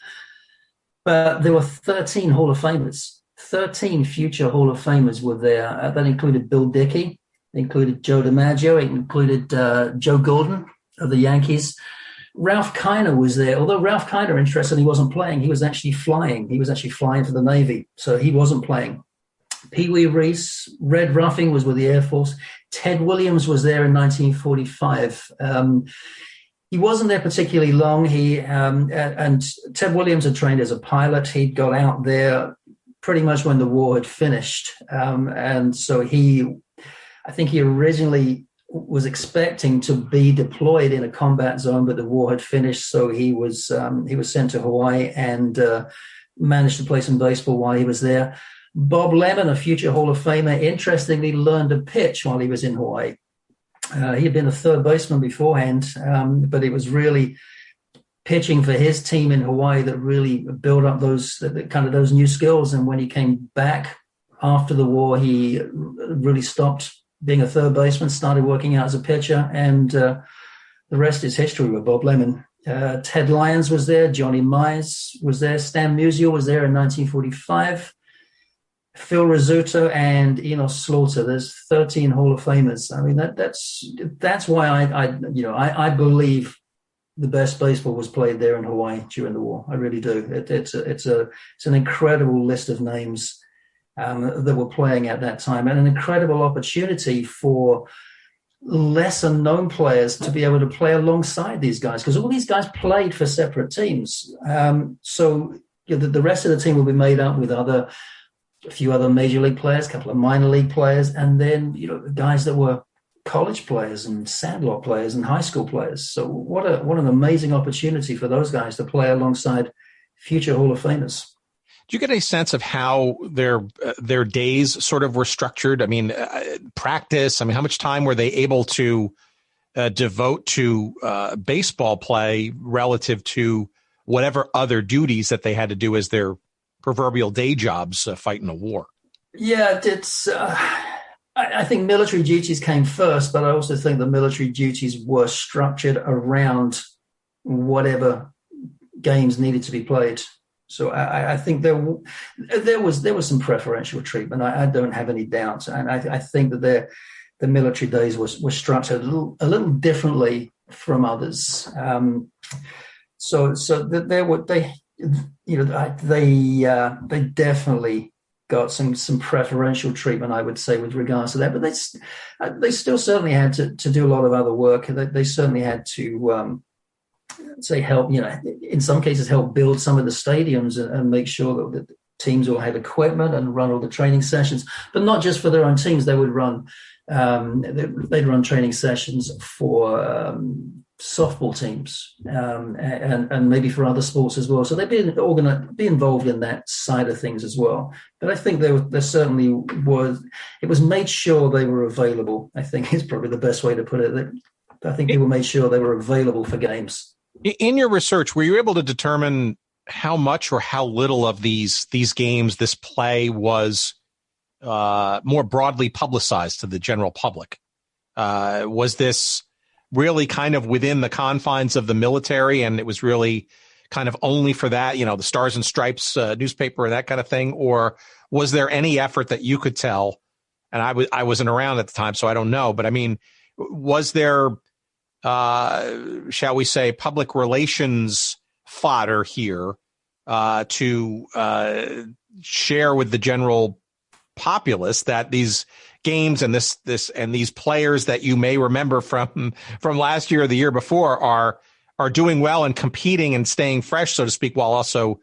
But there were 13 Hall of Famers. 13 future Hall of Famers were there. That included Bill Dickey, included Joe DiMaggio, it included Joe Gordon of the Yankees. Ralph Kiner was there, although Ralph Kiner, interestingly, wasn't playing. He was actually flying. He was actually flying for the Navy, so he wasn't playing. Wee Reese, Red Ruffing was with the Air Force. Ted Williams was there in 1945. He wasn't there particularly long. And Ted Williams had trained as a pilot. He'd got out there pretty much when the war had finished. And so I think he originally was expecting to be deployed in a combat zone, but the war had finished, so he was sent to Hawaii and managed to play some baseball while he was there. Bob Lemon, a future Hall of Famer, interestingly learned to pitch while he was in Hawaii. He had been a third baseman beforehand, but it was really pitching for his team in Hawaii that really built up those new skills. And when he came back after the war, he really stopped being a third baseman, started working out as a pitcher, and the rest is history with Bob Lemon. Ted Lyons was there, Johnny Mize was there, Stan Musial was there in 1945, Phil Rizzuto and Enos Slaughter. There's 13 Hall of Famers. I mean, that's why I believe the best baseball was played there in Hawaii during the war. I really do. It's an incredible list of names that were playing at that time, and an incredible opportunity for lesser known players to be able to play alongside these guys, because all these guys played for separate teams. So the rest of the team will be made up with a few other major league players, a couple of minor league players, and then guys that were college players and sandlot players and high school players. So what an amazing opportunity for those guys to play alongside future Hall of Famers. Do you get a sense of how their days sort of were structured? I mean, practice. I mean, how much time were they able to devote to baseball play relative to whatever other duties that they had to do as their proverbial day jobs fighting a war. Yeah, it's. I think military duties came first, but I also think the military duties were structured around whatever games needed to be played. So I think there was some preferential treatment. I don't have any doubts, and I think that the military days were structured a little differently from others. So they definitely got some preferential treatment, I would say, with regards to that. But they still certainly had to do a lot of other work. They certainly had to help, in some cases help build some of the stadiums and make sure that the teams all had equipment and run all the training sessions, but not just for their own teams. They would run training sessions for softball teams and maybe for other sports as well. So they'd be involved in that side of things as well. But I think there certainly was. It was made sure they were available, I think is probably the best way to put it. I think people made sure they were available for games. In your research, were you able to determine how much or how little of these games, this play, was more broadly publicized to the general public? Was this really kind of within the confines of the military, and it was really kind of only for that, the Stars and Stripes newspaper and that kind of thing? Or was there any effort that you could tell? And I wasn't around at the time, so I don't know. But I mean, was there, shall we say, public relations fodder here to share with the general populace that these games and this and these players that you may remember from last year or the year before are doing well and competing and staying fresh, so to speak, while also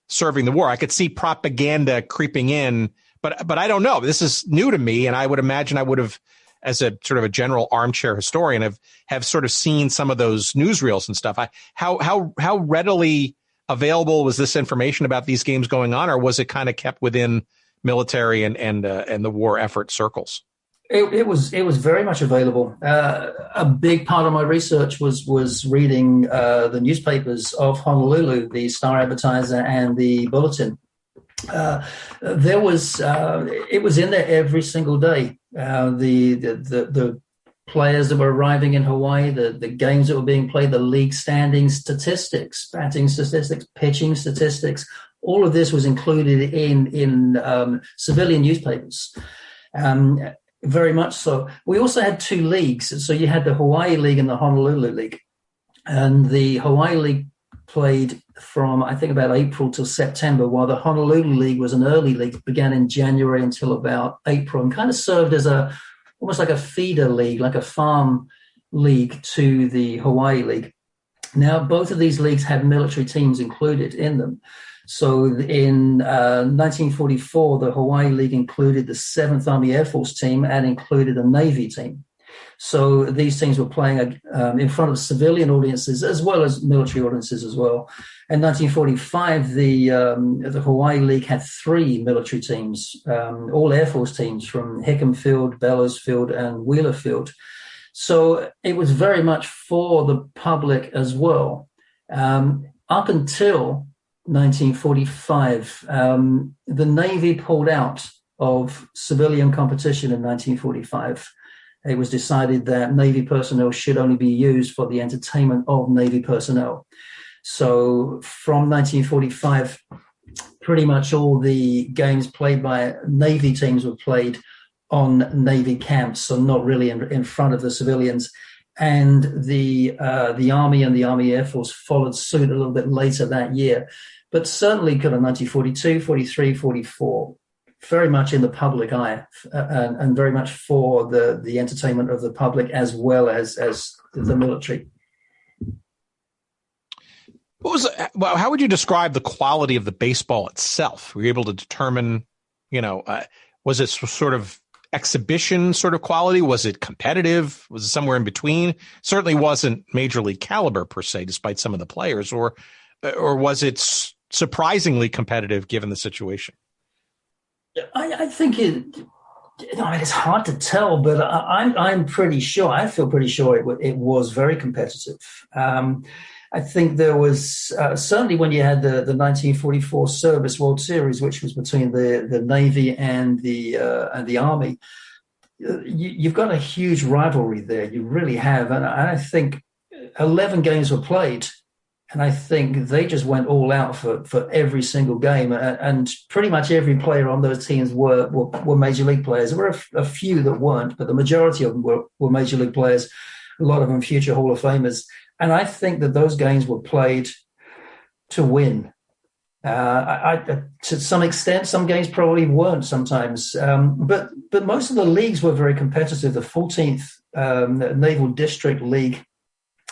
serving the war? I could see propaganda creeping in, but I don't know. This is new to me, and I would imagine I would have, as a sort of a general armchair historian, have sort of seen some of those newsreels and stuff. How readily available was this information about these games going on, or was it kind of kept within military and the war effort circles? It was very much available. A big part of my research was reading the newspapers of Honolulu, the Star Advertiser and the Bulletin. It was in there every single day. The players that were arriving in Hawaii, the games that were being played, the league standings statistics, batting statistics, pitching statistics. All of this was included in civilian newspapers. Very much so. We also had two leagues. So you had the Hawaii League and the Honolulu League. And the Hawaii League played from, I think, about April till September, while the Honolulu League was an early league, began in January until about April, and kind of served as almost like a feeder league, like a farm league to the Hawaii League. Now, both of these leagues had military teams included in them. So in 1944, the Hawaii League included the 7th Army Air Force team and included a Navy team. So these teams were playing in front of civilian audiences as well as military audiences as well. In 1945, the Hawaii League had 3 military teams, all Air Force teams from Hickam Field, Bellows Field, and Wheeler Field. So it was very much for the public as well. Up until 1945, the Navy pulled out of civilian competition in 1945. It was decided that Navy personnel should only be used for the entertainment of Navy personnel. So from 1945, pretty much all the games played by Navy teams were played on Navy camps, so not really in front of the civilians. And the Army and the Army Air Force followed suit a little bit later that year. But certainly could in 1942, 43, 44, very much in the public eye and very much for the entertainment of the public as well as the military. How would you describe the quality of the baseball itself? Were you able to determine, was it sort of exhibition sort of quality? Was it competitive? Was it somewhere in between? Certainly wasn't major league caliber per se, despite some of the players, or was it surprisingly competitive given the situation? I think it's hard to tell, but I'm pretty sure. I feel pretty sure it was very competitive. I think there was certainly when you had the 1944 Service World Series, which was between the Navy and the Army. You've got a huge rivalry there. You really have, and I think 11 games were played. And I think they just went all out for every single game. And pretty much every player on those teams were major league players. There were a few that weren't, but the majority of them were major league players, a lot of them future Hall of Famers. And I think that those games were played to win. To some extent, some games probably weren't sometimes. But most of the leagues were very competitive. The 14th Naval District League,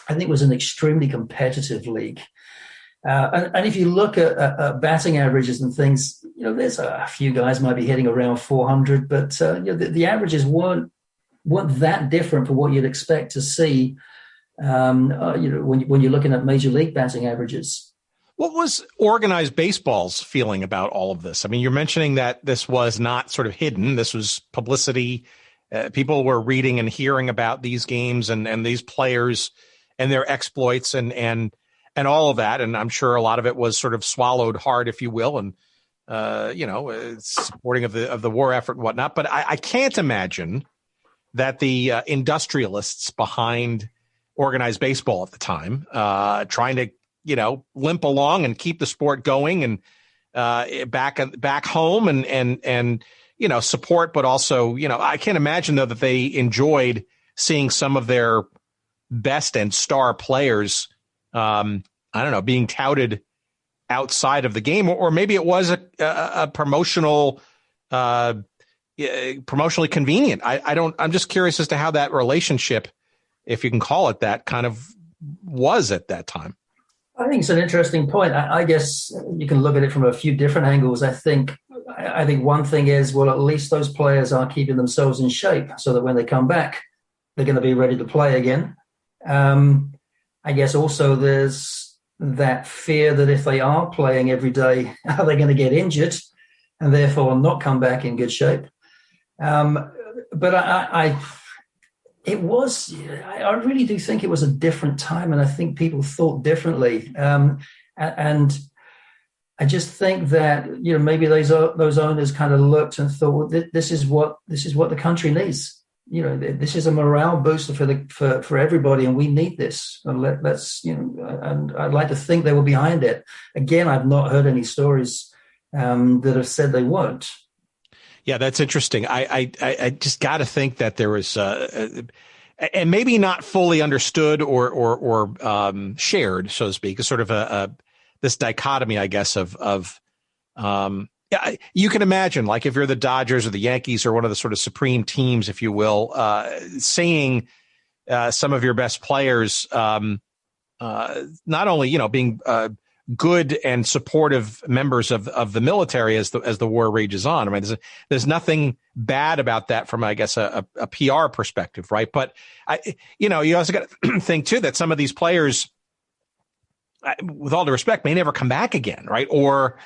I think, was an extremely competitive league. And if you look at batting averages and things, there's a few guys might be hitting around 400, but the averages weren't that different from what you'd expect to see, when you're looking at major league batting averages. What was organized baseball's feeling about all of this? I mean, you're mentioning that this was not sort of hidden. This was publicity. People were reading and hearing about these games and these players and their exploits and all of that. And I'm sure a lot of it was sort of swallowed hard, if you will, and, supporting of the war effort and whatnot. But I can't imagine that the industrialists behind organized baseball at the time, trying to, limp along and keep the sport going and back home and support, but also, I can't imagine, though, that they enjoyed seeing some of their best and star players, being touted outside of the game, or maybe it was a promotionally convenient. I'm just curious as to how that relationship, if you can call it that, kind of was at that time. I think it's an interesting point. I guess you can look at it from a few different angles. I think one thing is, well, at least those players are keeping themselves in shape so that when they come back, they're going to be ready to play again. I guess also there's that fear that if they are playing every day, are they going to get injured and therefore not come back in good shape? But I really do think it was a different time, and I think people thought differently. And I just think that maybe those owners kind of looked and thought, well, this is what the country needs. This is a morale booster for everybody, and we need this. And let's and I'd like to think they were behind it. Again, I've not heard any stories that have said they weren't. Yeah, that's interesting. I just got to think that there was, and maybe not fully understood or shared, so to speak, a sort of this dichotomy, I guess, of yeah, you can imagine, like, if you're the Dodgers or the Yankees or one of the sort of supreme teams, if you will, seeing some of your best players not only, being good and supportive members of the military as the war rages on. I mean, there's nothing bad about that from, I guess, a PR perspective, right? But you also got to think too that some of these players, with all due respect, may never come back again, right? Or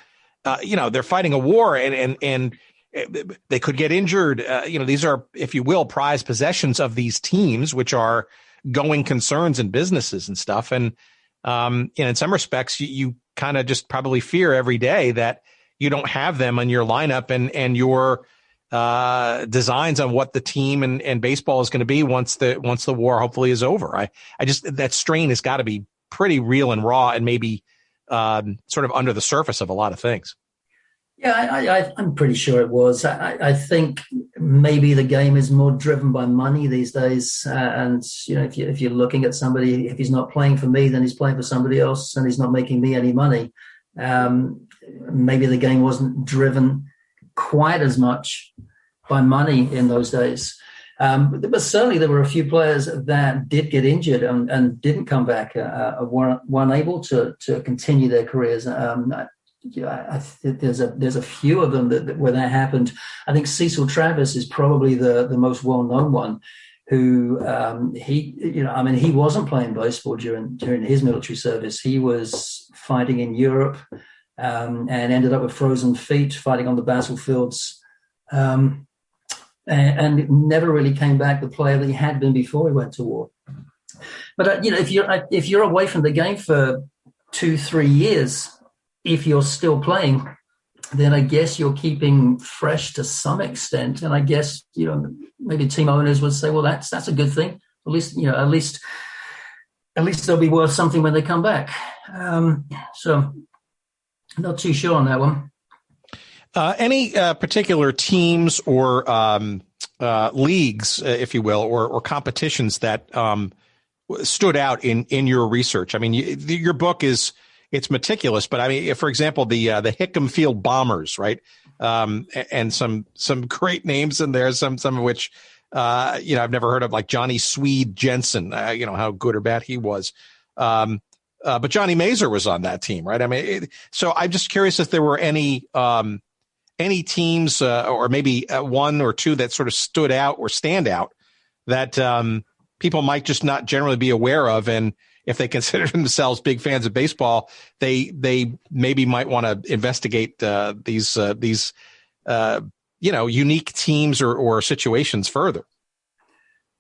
they're fighting a war and they could get injured. These are, if you will, prized possessions of these teams, which are going concerns and businesses and stuff. And in some respects, you kind of just probably fear every day that you don't have them on your lineup and your designs on what the team and baseball is going to be once the war hopefully is over. I just, that strain has got to be pretty real and raw and maybe sort of under the surface of a lot of things. Yeah, I'm pretty sure it was. I think maybe the game is more driven by money these days. And, if you're looking at somebody, if he's not playing for me, then he's playing for somebody else and he's not making me any money. Maybe the game wasn't driven quite as much by money in those days. But certainly there were a few players that did get injured and didn't come back, weren't able to continue their careers. I think there's a few of them where that happened. I think Cecil Travis is probably the most well-known one, who he wasn't playing baseball during his military service. He was fighting in Europe and ended up with frozen feet, fighting on the battlefields. and never really came back the player that he had been before he went to war. But if you're away from the game for 2-3 years, if you're still playing, then I guess you're keeping fresh to some extent. And I guess, maybe team owners would say, well, that's a good thing. At least they'll be worth something when they come back. So not too sure on that one. Any particular teams or leagues, if you will, or competitions that stood out in your research? I mean, your book it's meticulous, but I mean, for example, the Hickam Field Bombers, right? And some great names in there, some of which, I've never heard of, like Johnny Swede Jensen, how good or bad he was. But Johnny Mazur was on that team, right? I mean, so I'm just curious if there were any teams or maybe one or two that sort of stood out or stand out that people might just not generally be aware of. And if they consider themselves big fans of baseball, they maybe might want to investigate these unique teams or situations further.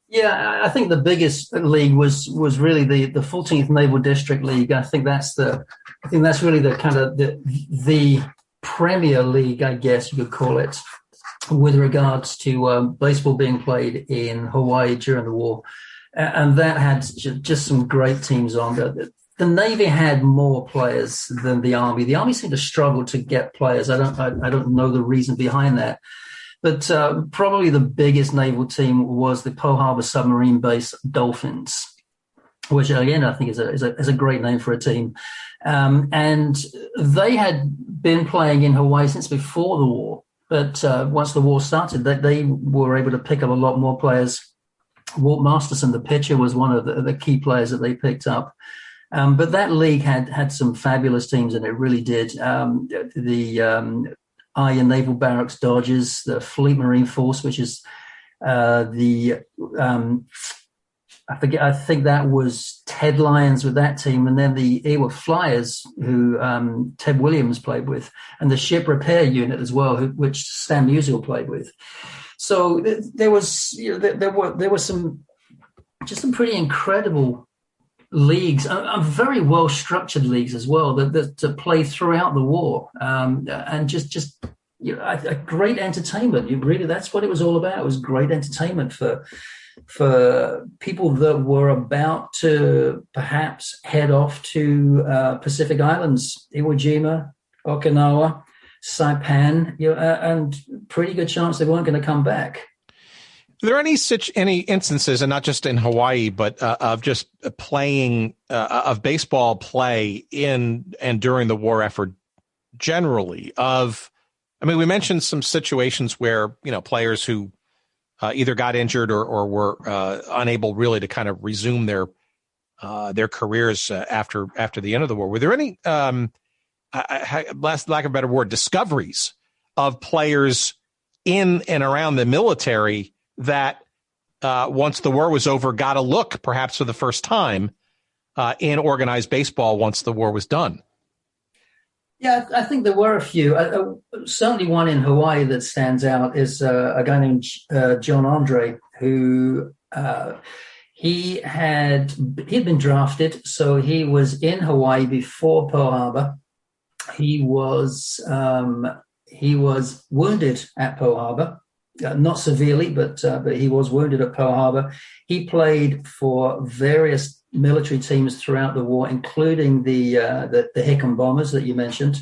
Yeah, I think the biggest league was really the 14th Naval District League. I think that's really the kind of the Premier League, I guess you could call it, with regards to baseball being played in Hawaii during the war. And that had just some great teams on. The Navy had more players than the Army. The Army seemed to struggle to get players. I don't know the reason behind that. But probably the biggest naval team was the Pearl Harbor submarine base Dolphins, which again I think is a great name for a team. And they had been playing in Hawaii since before the war. But once the war started, they were able to pick up a lot more players. Walt Masterson, the pitcher, was one of the key players that they picked up. But that league had some fabulous teams, and it really did. The Iron Naval Barracks Dodgers, the Fleet Marine Force, which is I think that was Ted Lyons with that team, and then the Iowa Flyers, who Ted Williams played with, and the Ship Repair Unit as well, which Stan Musial played with. So there were some pretty incredible leagues, very well structured leagues as well that play throughout the war, and just a great entertainment. That's what it was all about. It was great entertainment for people that were about to perhaps head off to Pacific Islands, Iwo Jima, Okinawa, Saipan, and pretty good chance they weren't going to come back. Are there any instances, and not just in Hawaii, but of just playing of baseball play in and during the war effort generally? We mentioned some situations where players who either got injured or were unable really to kind of resume their careers after the end of the war. Were there any, lack of a better word, discoveries of players in and around the military that once the war was over, got a look perhaps for the first time in organized baseball once the war was done? Yeah, I think there were a few. Certainly one in Hawaii that stands out is a guy named John Andre, who he'd been drafted, so he was in Hawaii before Pearl Harbor. He was wounded at Pearl Harbor. Not severely, but he was wounded at Pearl Harbor. He played for various military teams throughout the war, including the Hickam Bombers that you mentioned.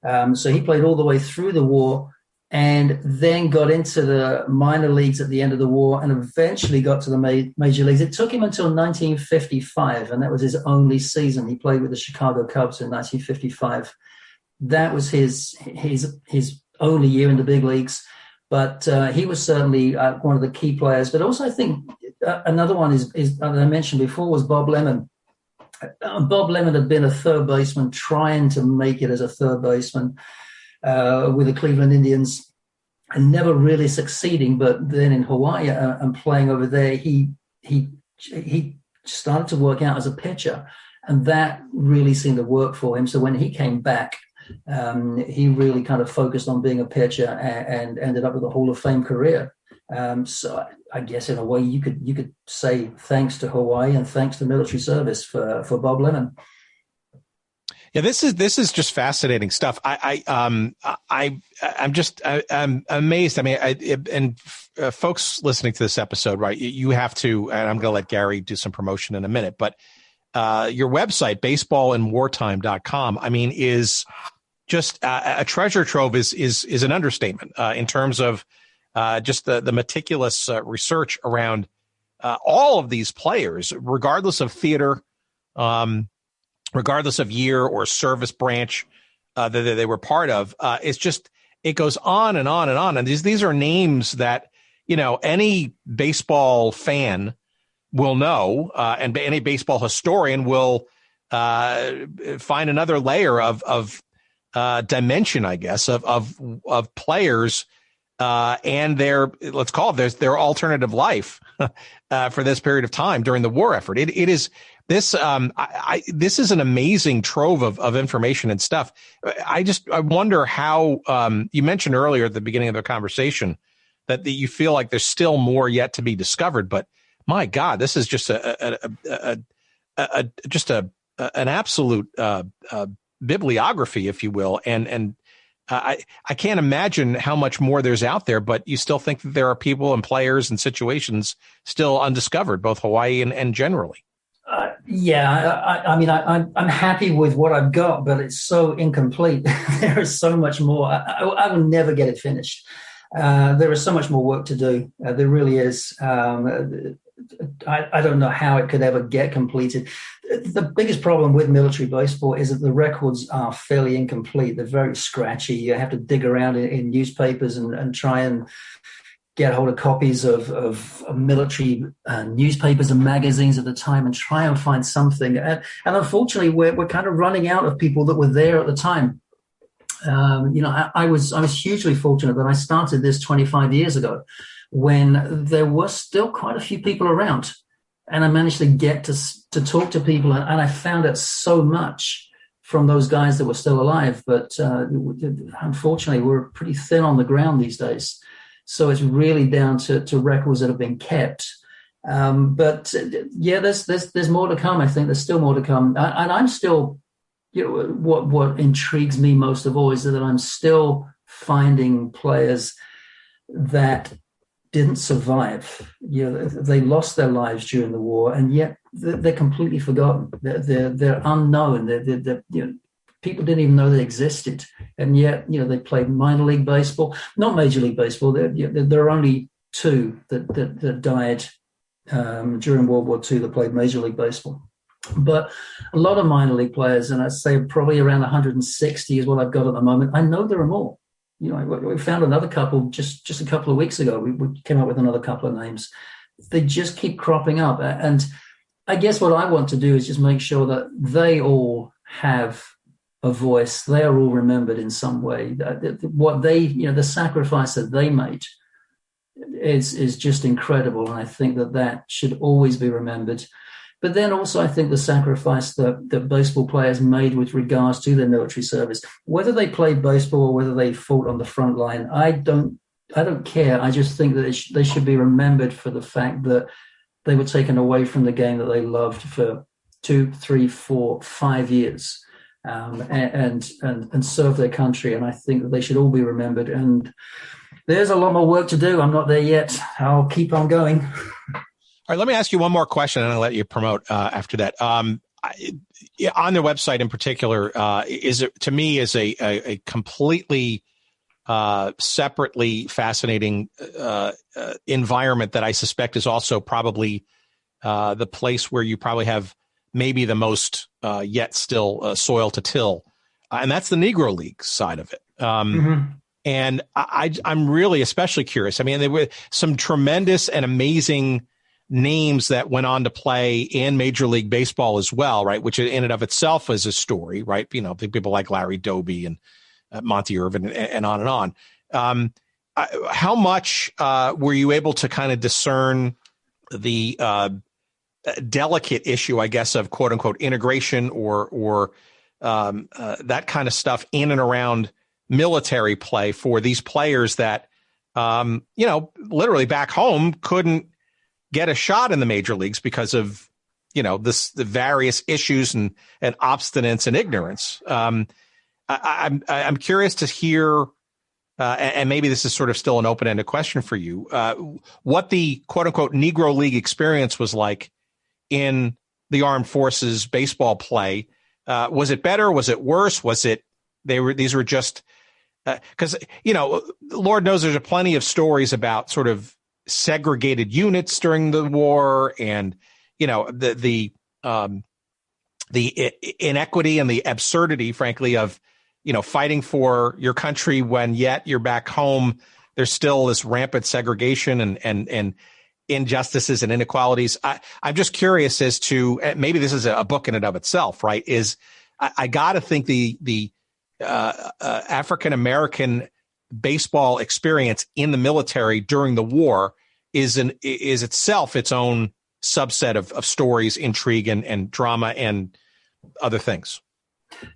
So he played all the way through the war, and then got into the minor leagues at the end of the war, and eventually got to the major leagues. It took him until 1955, and that was his only season. He played with the Chicago Cubs in 1955. That was his only year in the big leagues. But he was certainly one of the key players. But also I think another one is that I mentioned before was Bob Lemon. Bob Lemon had been a third baseman, trying to make it as a third baseman with the Cleveland Indians, and never really succeeding. But then in Hawaii and playing over there, he started to work out as a pitcher, and that really seemed to work for him. So when he came back, he really kind of focused on being a pitcher and ended up with a Hall of Fame career. So I guess in a way you could say thanks to Hawaii and thanks to military service for Bob Lennon. Yeah, this is just fascinating stuff. I'm amazed. I mean, folks listening to this episode, right? You have to, and I'm going to let Gary do some promotion in a minute, but your website, baseball-in-wartime.com, I mean, is just a treasure trove is an understatement in terms of just the meticulous research around all of these players, regardless of theater, regardless of year or service branch that they were part of. It's just, it goes on and on and on. And these are names that, any baseball fan will know, and any baseball historian will find another layer of dimension, I guess, of players and their, let's call it their alternative life for this period of time during the war effort. It is this. This is an amazing trove of information and stuff. I wonder how you mentioned earlier at the beginning of the conversation that you feel like there's still more yet to be discovered. But my God, this is just an absolute bibliography, if you will, and I can't imagine how much more there's out there, but you still think that there are people and players and situations still undiscovered, both Hawaii and generally. I mean, I'm happy with what I've got, but it's so incomplete. There is so much more. I will never get it finished. There is so much more work to do. There really is. I don't know how it could ever get completed. The biggest problem with military baseball is that the records are fairly incomplete. They're very scratchy. You have to dig around in newspapers and try and get hold of copies of military newspapers and magazines at the time and try and find something. And unfortunately, we're kind of running out of people that were there at the time. I was hugely fortunate that I started this 25 years ago, when there were still quite a few people around, and I managed to get to talk to people, and I found out so much from those guys that were still alive. But unfortunately, we're pretty thin on the ground these days, so it's really down to records that have been kept. But there's more to come. I think there's still more to come, and I'm still, what intrigues me most of all is that I'm still finding players that didn't survive. They lost their lives during the war, and yet they're completely forgotten. They're unknown. People didn't even know they existed, and yet they played minor league baseball, not Major League Baseball. There are only two that died during World War II that played Major League Baseball. But a lot of minor league players, and I'd say probably around 160 is what I've got at the moment. I know there are more. We found another couple just a couple of weeks ago. We came up with another couple of names. They just keep cropping up. And I guess what I want to do is just make sure that they all have a voice. They are all remembered in some way. What they, the sacrifice that they made is just incredible. And I think that should always be remembered. But then also I think the sacrifice that baseball players made with regards to their military service, whether they played baseball or whether they fought on the front line, I don't care. I just think that they should be remembered for the fact that they were taken away from the game that they loved for 2, 3, 4, 5 years, and served their country. And I think that they should all be remembered. And there's a lot more work to do. I'm not there yet. I'll keep on going. All right, let me ask you one more question, and I'll let you promote after that. On their website in particular, is a completely separately fascinating environment that I suspect is also probably the place where you probably have maybe the most yet still soil to till, and that's the Negro League side of it. And I'm really especially curious. I mean, there were some tremendous and amazing names that went on to play in Major League Baseball as well, right? Which in and of itself is a story, right? People like Larry Doby and Monty Irvin and on and on. How much were you able to kind of discern the delicate issue, I guess, of quote unquote integration or that kind of stuff in and around military play for these players that literally back home couldn't get a shot in the major leagues because of, the various issues and obstinance and ignorance. I'm curious to hear, and maybe this is sort of still an open-ended question for you, what the quote-unquote Negro League experience was like in the armed forces baseball play. Was it better? Was it worse? Was it these were just because Lord knows there's plenty of stories about sort of segregated units during the war, and the inequity and the absurdity, frankly, of fighting for your country when yet you're back home. There's still this rampant segregation and injustices and inequalities. I'm just curious as to, maybe this is a book in and of itself, right? I got to think the African American baseball experience in the military during the war is itself its own subset of stories, intrigue, and drama and other things.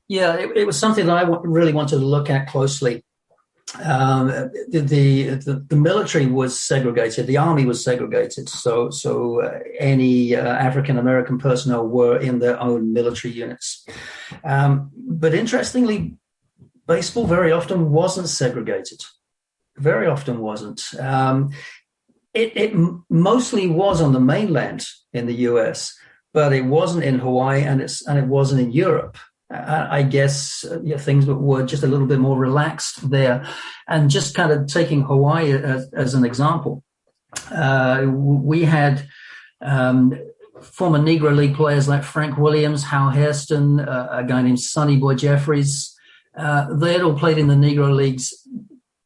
Yeah, it was something that I really wanted to look at closely. The military was segregated. The army was segregated. So any African American personnel were in their own military units. But interestingly, baseball very often wasn't segregated. Very often wasn't. It mostly was on the mainland in the U.S., but it wasn't in Hawaii and it wasn't in Europe. I guess things were just a little bit more relaxed there. And just kind of taking Hawaii as an example, we had former Negro League players like Frank Williams, Hal Hairston, a guy named Sonny Boy Jeffries. They had all played in the Negro Leagues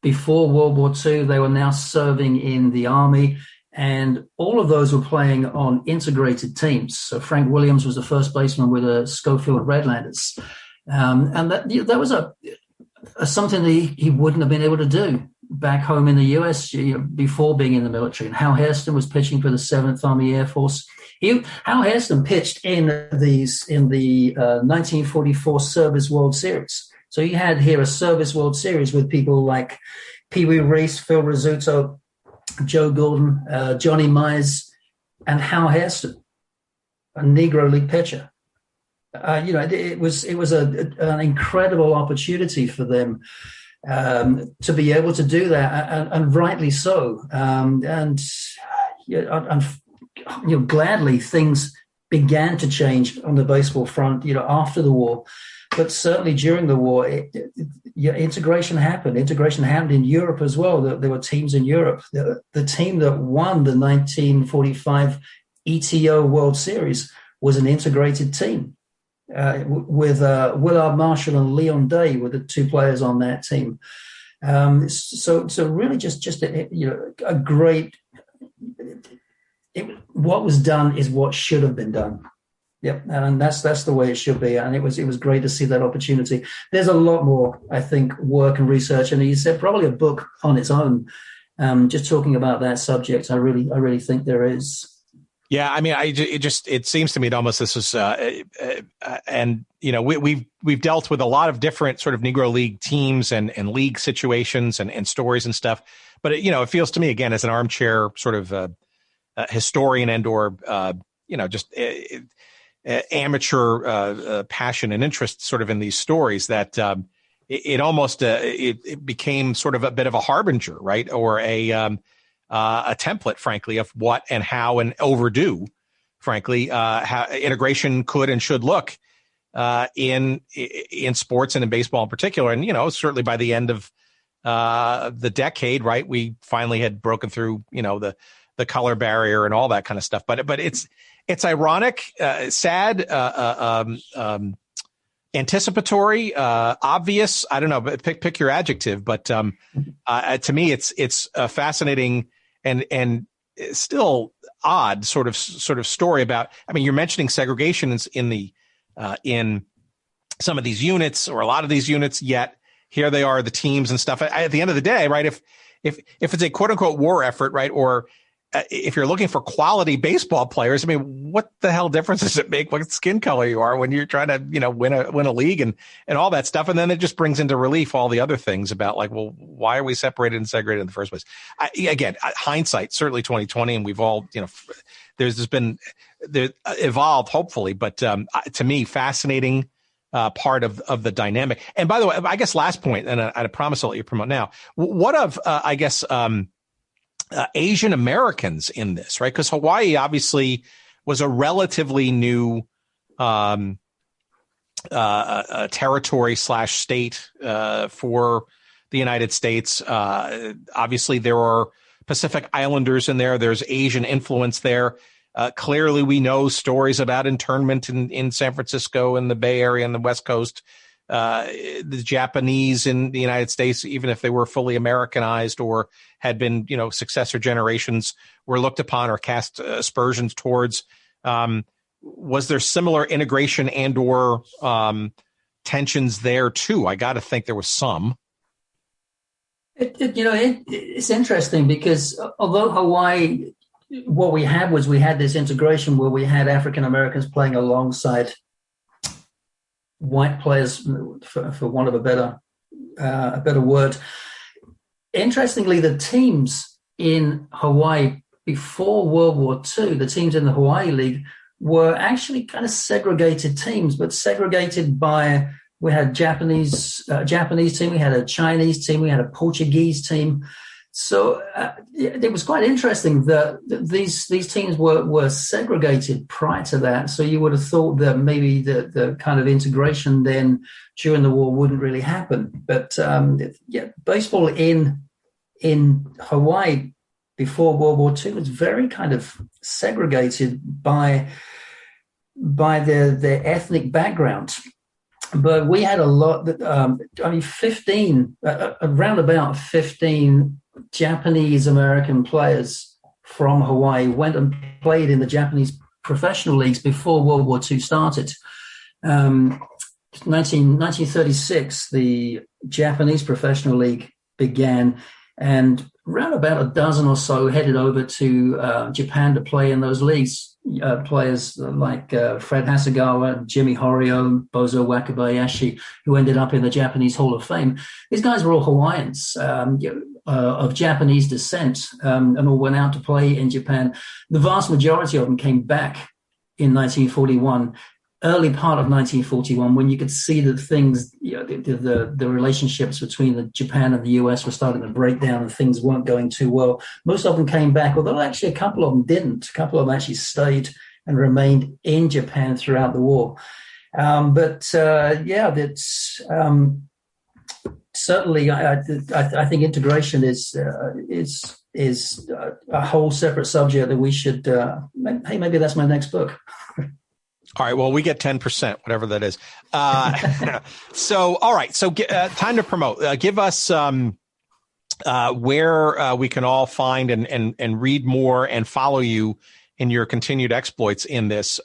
before World War II. They were now serving in the Army. And all of those were playing on integrated teams. So Frank Williams was the first baseman with the Schofield Redlanders. And that was something that he wouldn't have been able to do back home in the U.S. before being in the military. And Hal Hairston was pitching for the 7th Army Air Force. Hal Hairston pitched in the 1944 Service World Series. So you had here a Service World Series with people like Wee Reese, Phil Rizzuto, Joe Gordon, Johnny Mize, and Hal Hairston, a Negro League pitcher. It was an incredible opportunity for them to be able to do that, and rightly so. Gladly things began to change on the baseball front, after the war. But certainly during the war, integration happened. Integration happened in Europe as well. There were teams in Europe. The team that won the 1945 ETO World Series was an integrated team with Willard Marshall and Leon Day were the two players on that team. So really just a great. What was done is what should have been done. Yep, and that's the way it should be, and it was great to see that opportunity. There's a lot more, I think, work and research, and you said probably a book on its own, just talking about that subject. I really think there is. Yeah, I mean, it seems to me almost this is, and we've dealt with a lot of different sort of Negro League teams and league situations and stories and stuff, but it feels to me again as an armchair sort of historian and/or amateur passion and interest sort of in these stories that it became sort of a bit of a harbinger, right? Or a template, frankly, of what and how and overdue, frankly, how integration could and should look in sports and in baseball in particular. And, certainly by the end of the decade, right, we finally had broken through, the color barrier and all that kind of stuff. But it's ironic, sad, anticipatory, obvious. I don't know, but pick your adjective. But to me, it's a fascinating and still odd sort of story about. I mean, you're mentioning segregation in some of these units or a lot of these units. Yet here they are, the teams and stuff. At the end of the day, right? If it's a quote unquote war effort, right, or if you're looking for quality baseball players, I mean, what the hell difference does it make what skin color you are when you're trying to, win a league and all that stuff? And then it just brings into relief all the other things about like, well, why are we separated and segregated in the first place? Again, hindsight, certainly 2020, and we've all, there's been evolved, hopefully, but to me, fascinating part of the dynamic. And by the way, I guess last point, and I promise I'll let you promote now. What of, Asian Americans in this, right? Because Hawaii obviously was a relatively new territory / state for the United States. Obviously, there are Pacific Islanders in there. There's Asian influence there. Clearly, we know stories about internment in San Francisco and the Bay Area and the West Coast. The Japanese in the United States, even if they were fully Americanized or had been, successor generations, were looked upon or cast aspersions towards. Was there similar integration and or tensions there too? I got to think there was some. It's interesting because although Hawaii, what we had this integration where we had African Americans playing alongside white players, for want of a better word. Interestingly, the teams in Hawaii before World War II, the teams in the Hawaii League were actually kind of segregated teams, but segregated by, we had Japanese team, we had a Chinese team, we had a Portuguese team. So it was quite interesting that these teams were segregated prior to that. So you would have thought that maybe the kind of integration then during the war wouldn't really happen. But baseball in Hawaii before World War II was very kind of segregated by their ethnic background. But we had a lot that, around about 15 Japanese American players from Hawaii went and played in the Japanese professional leagues before World War II started. 1936, the Japanese professional league began, and around about a dozen or so headed over to Japan to play in those leagues. Players like Fred Hasegawa, Jimmy Horio, Bozo Wakabayashi, who ended up in the Japanese Hall of Fame. These guys were all Hawaiians of Japanese descent, and all went out to play in Japan. The vast majority of them came back in 1941, early part of 1941, when you could see that things, the relationships between the Japan and the US were starting to break down and things weren't going too well. Most of them came back, although actually a couple of them didn't. A couple of them actually stayed and remained in Japan throughout the war. Certainly, I think integration is a whole separate subject that we should. Hey, maybe that's my next book. All right. Well, we get 10%, whatever that is. So, all right. So, time to promote. Give us where we can all find and read more and follow you in your continued exploits in this.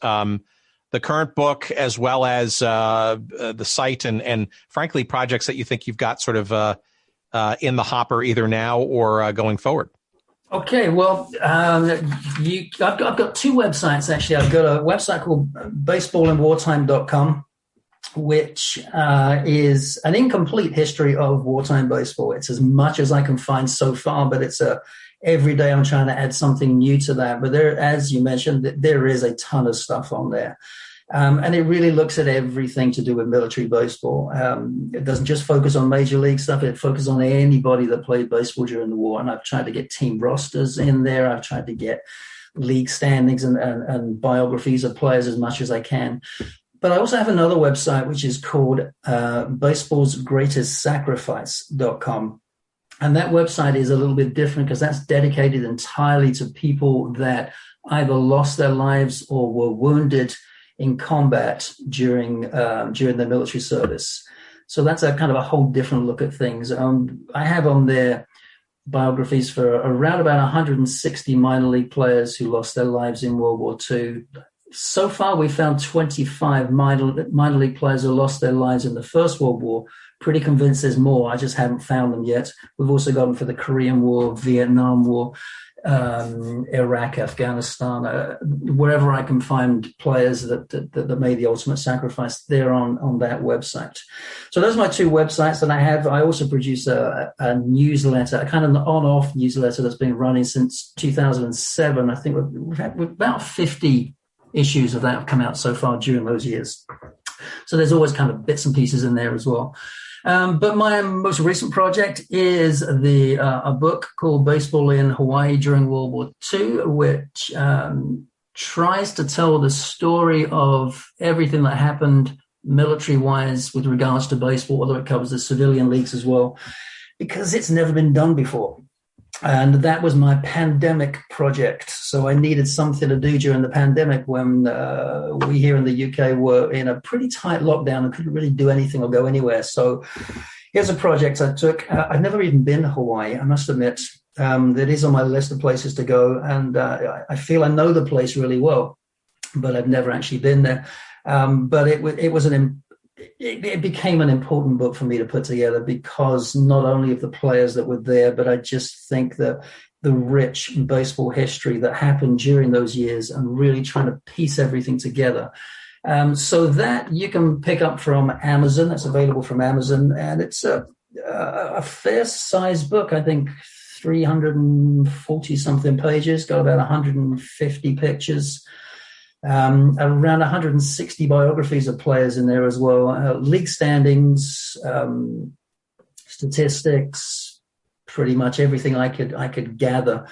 The current book, as well as the site, and frankly, projects that you think you've got sort of in the hopper either now or going forward. Okay, well, I've got two websites, actually. I've got a website called Baseball-in-wartime.com, which is an incomplete history of wartime baseball. It's as much as I can find so far, but it's every day I'm trying to add something new to that. But there, as you mentioned, there is a ton of stuff on there. And it really looks at everything to do with military baseball. It doesn't just focus on major league stuff. It focuses on anybody that played baseball during the war. And I've tried to get team rosters in there. I've tried to get league standings and biographies of players as much as I can. But I also have another website, which is called baseballsgreatestsacrifice.com. And that website is a little bit different because that's dedicated entirely to people that either lost their lives or were wounded in combat during the military service. So that's a kind of a whole different look at things. I have on there biographies for around about 160 minor league players who lost their lives in World War II. So far, we found 25 minor league players who lost their lives in the First World War. Pretty convinced there's more. I just haven't found them yet. We've also got them for the Korean War, Vietnam War. Iraq, Afghanistan, wherever I can find players that made the ultimate sacrifice, they're on that website. So those are my two websites that I have. I also produce a newsletter, a kind of an on-off newsletter that's been running since 2007. I think we've had about 50 issues of that have come out so far during those years. So there's always kind of bits and pieces in there as well. But my most recent project is a book called Baseball in Hawaii During World War II, which tries to tell the story of everything that happened military-wise with regards to baseball, although it covers the civilian leagues as well, because it's never been done before. And that was my pandemic project. So I needed something to do during the pandemic when we here in the UK were in a pretty tight lockdown and couldn't really do anything or go anywhere. So here's a project I took. I've never even been to Hawaii, I must admit. That is on my list of places to go. And I feel I know the place really well, but I've never actually been there. But it became an important book for me to put together because not only of the players that were there, but I just think that the rich baseball history that happened during those years and really trying to piece everything together. So that you can pick up from Amazon. It's available from Amazon, and it's a fair-sized book, I think 340-something pages, got about 150 pictures. Around 160 biographies of players in there as well, league standings, statistics, pretty much everything I could gather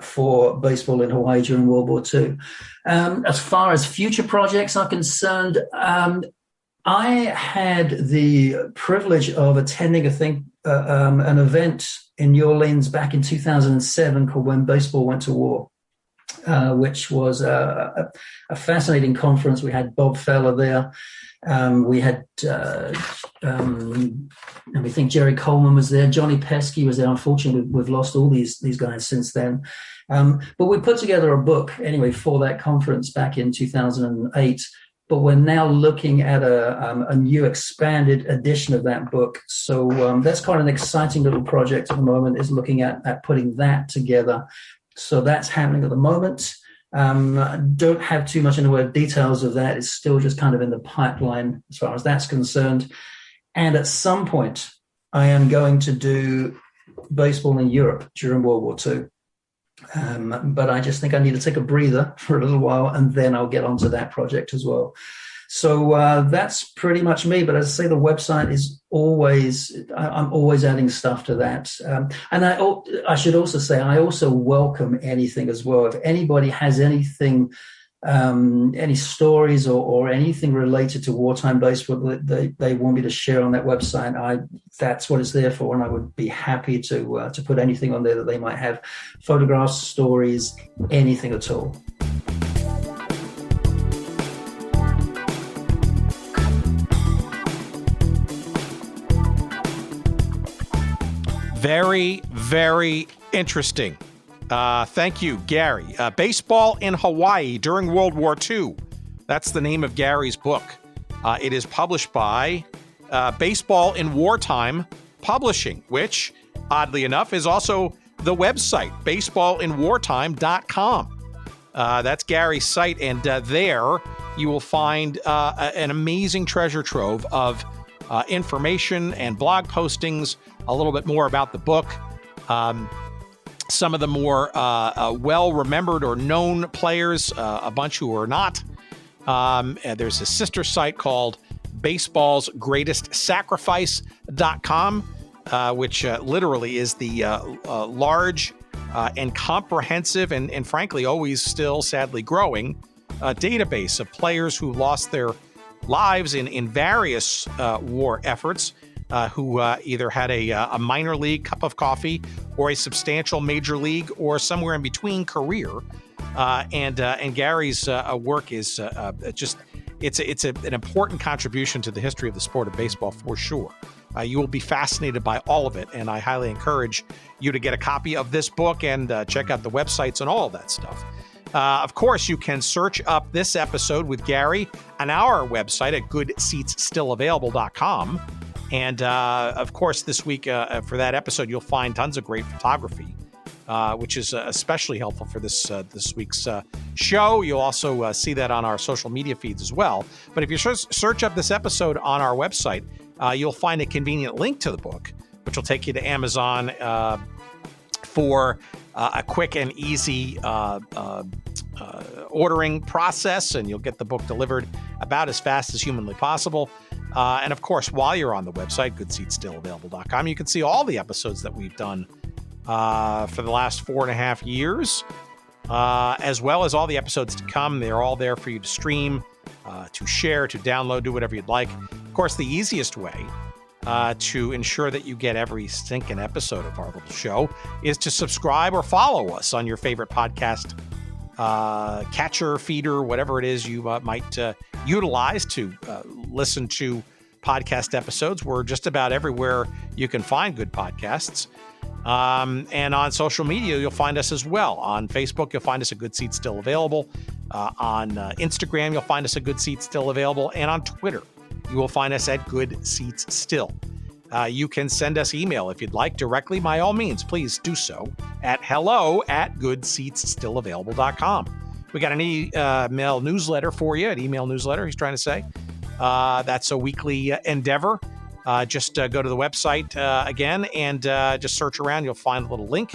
for baseball in Hawaii during World War II. As far as future projects are concerned, I had the privilege of attending an event in New Orleans back in 2007 called When Baseball Went to War. Which was a fascinating conference. We had Bob Feller there. We had, and we think Jerry Coleman was there. Johnny Pesky was there. Unfortunately, we've lost all these guys since then. But we put together a book anyway for that conference back in 2008. But we're now looking at a new expanded edition of that book. So that's quite an exciting little project at the moment, is looking at putting that together. So that's happening at the moment. Don't have too much in the way of details of that. It's still just kind of in the pipeline as far as that's concerned. And at some point, I am going to do baseball in Europe during World War II. But I just think I need to take a breather for a little while, and then I'll get onto that project as well. So that's pretty much me. But as I say, the website is I'm always adding stuff to that. And I should also say, I also welcome anything as well. If anybody has anything, any stories or anything related to wartime baseball that they want me to share on that website, that's what it's there for. And I would be happy to put anything on there that they might have, photographs, stories, anything at all. Very, very interesting. Thank you, Gary. Baseball in Hawaii During World War II. That's the name of Gary's book. It is published by Baseball-in-Wartime Publishing, which, oddly enough, is also the website, baseball-in-wartime.com. That's Gary's site, and there you will find an amazing treasure trove of information and blog postings, a little bit more about the book, some of the more well-remembered or known players, a bunch who are not. There's a sister site called baseballsgreatestsacrifice.com, which literally is the large and comprehensive and frankly always still sadly growing database of players who lost their lives in various war efforts, who either had a minor league cup of coffee or a substantial major league or somewhere in between career. And Gary's work is it's an important contribution to the history of the sport of baseball for sure. You will be fascinated by all of it, and I highly encourage you to get a copy of this book and check out the websites and all of that stuff. Of course, you can search up this episode with Gary on our website at goodseatsstillavailable.com. And, of course, this week for that episode, you'll find tons of great photography which is especially helpful for this week's show. You'll also see that on our social media feeds as well. But if you search up this episode on our website, you'll find a convenient link to the book, which will take you to Amazon for a quick and easy ordering process, and you'll get the book delivered about as fast as humanly possible. And of course, while you're on the website, goodseatsstillavailable.com, you can see all the episodes that we've done for the last 4.5 years, as well as all the episodes to come. They're all there for you to stream, to share, to download, do whatever you'd like. Of course, the easiest way to ensure that you get every stinking episode of our little show is to subscribe or follow us on your favorite podcast catcher, feeder, whatever it is you might utilize to listen to podcast episodes. We're just about everywhere you can find good podcasts. And on social media, you'll find us as well. On Facebook, you'll find us at Good Seats Still Available. On Instagram, you'll find us at Good Seats Still Available. And on Twitter, you will find us at Good Seats Still. You can send us email if you'd like directly. By all means, please do so at hello@goodseatsstillavailable.com. We got an email newsletter for you, an email newsletter, he's trying to say. That's a weekly endeavor. Just go to the website again and just search around. You'll find a little link,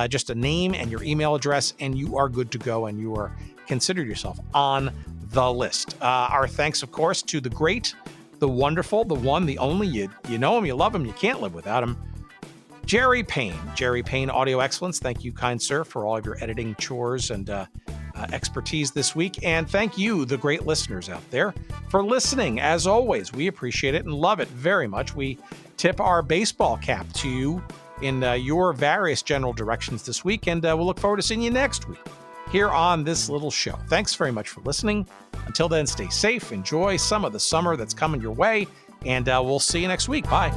just a name and your email address, and you are good to go, and you are considered yourself on the list. Our thanks, of course, to the great, the wonderful, the one, the only, you know him, you love him, you can't live without him, Jerry Payne. Jerry Payne, Audio Excellence. Thank you, kind sir, for all of your editing chores and expertise this week. And thank you, the great listeners out there, for listening. As always, we appreciate it and love it very much. We tip our baseball cap to you in your various general directions this week, and we'll look forward to seeing you next week here on this little show. Thanks very much for listening. Until then, stay safe, enjoy some of the summer that's coming your way, and we'll see you next week. Bye.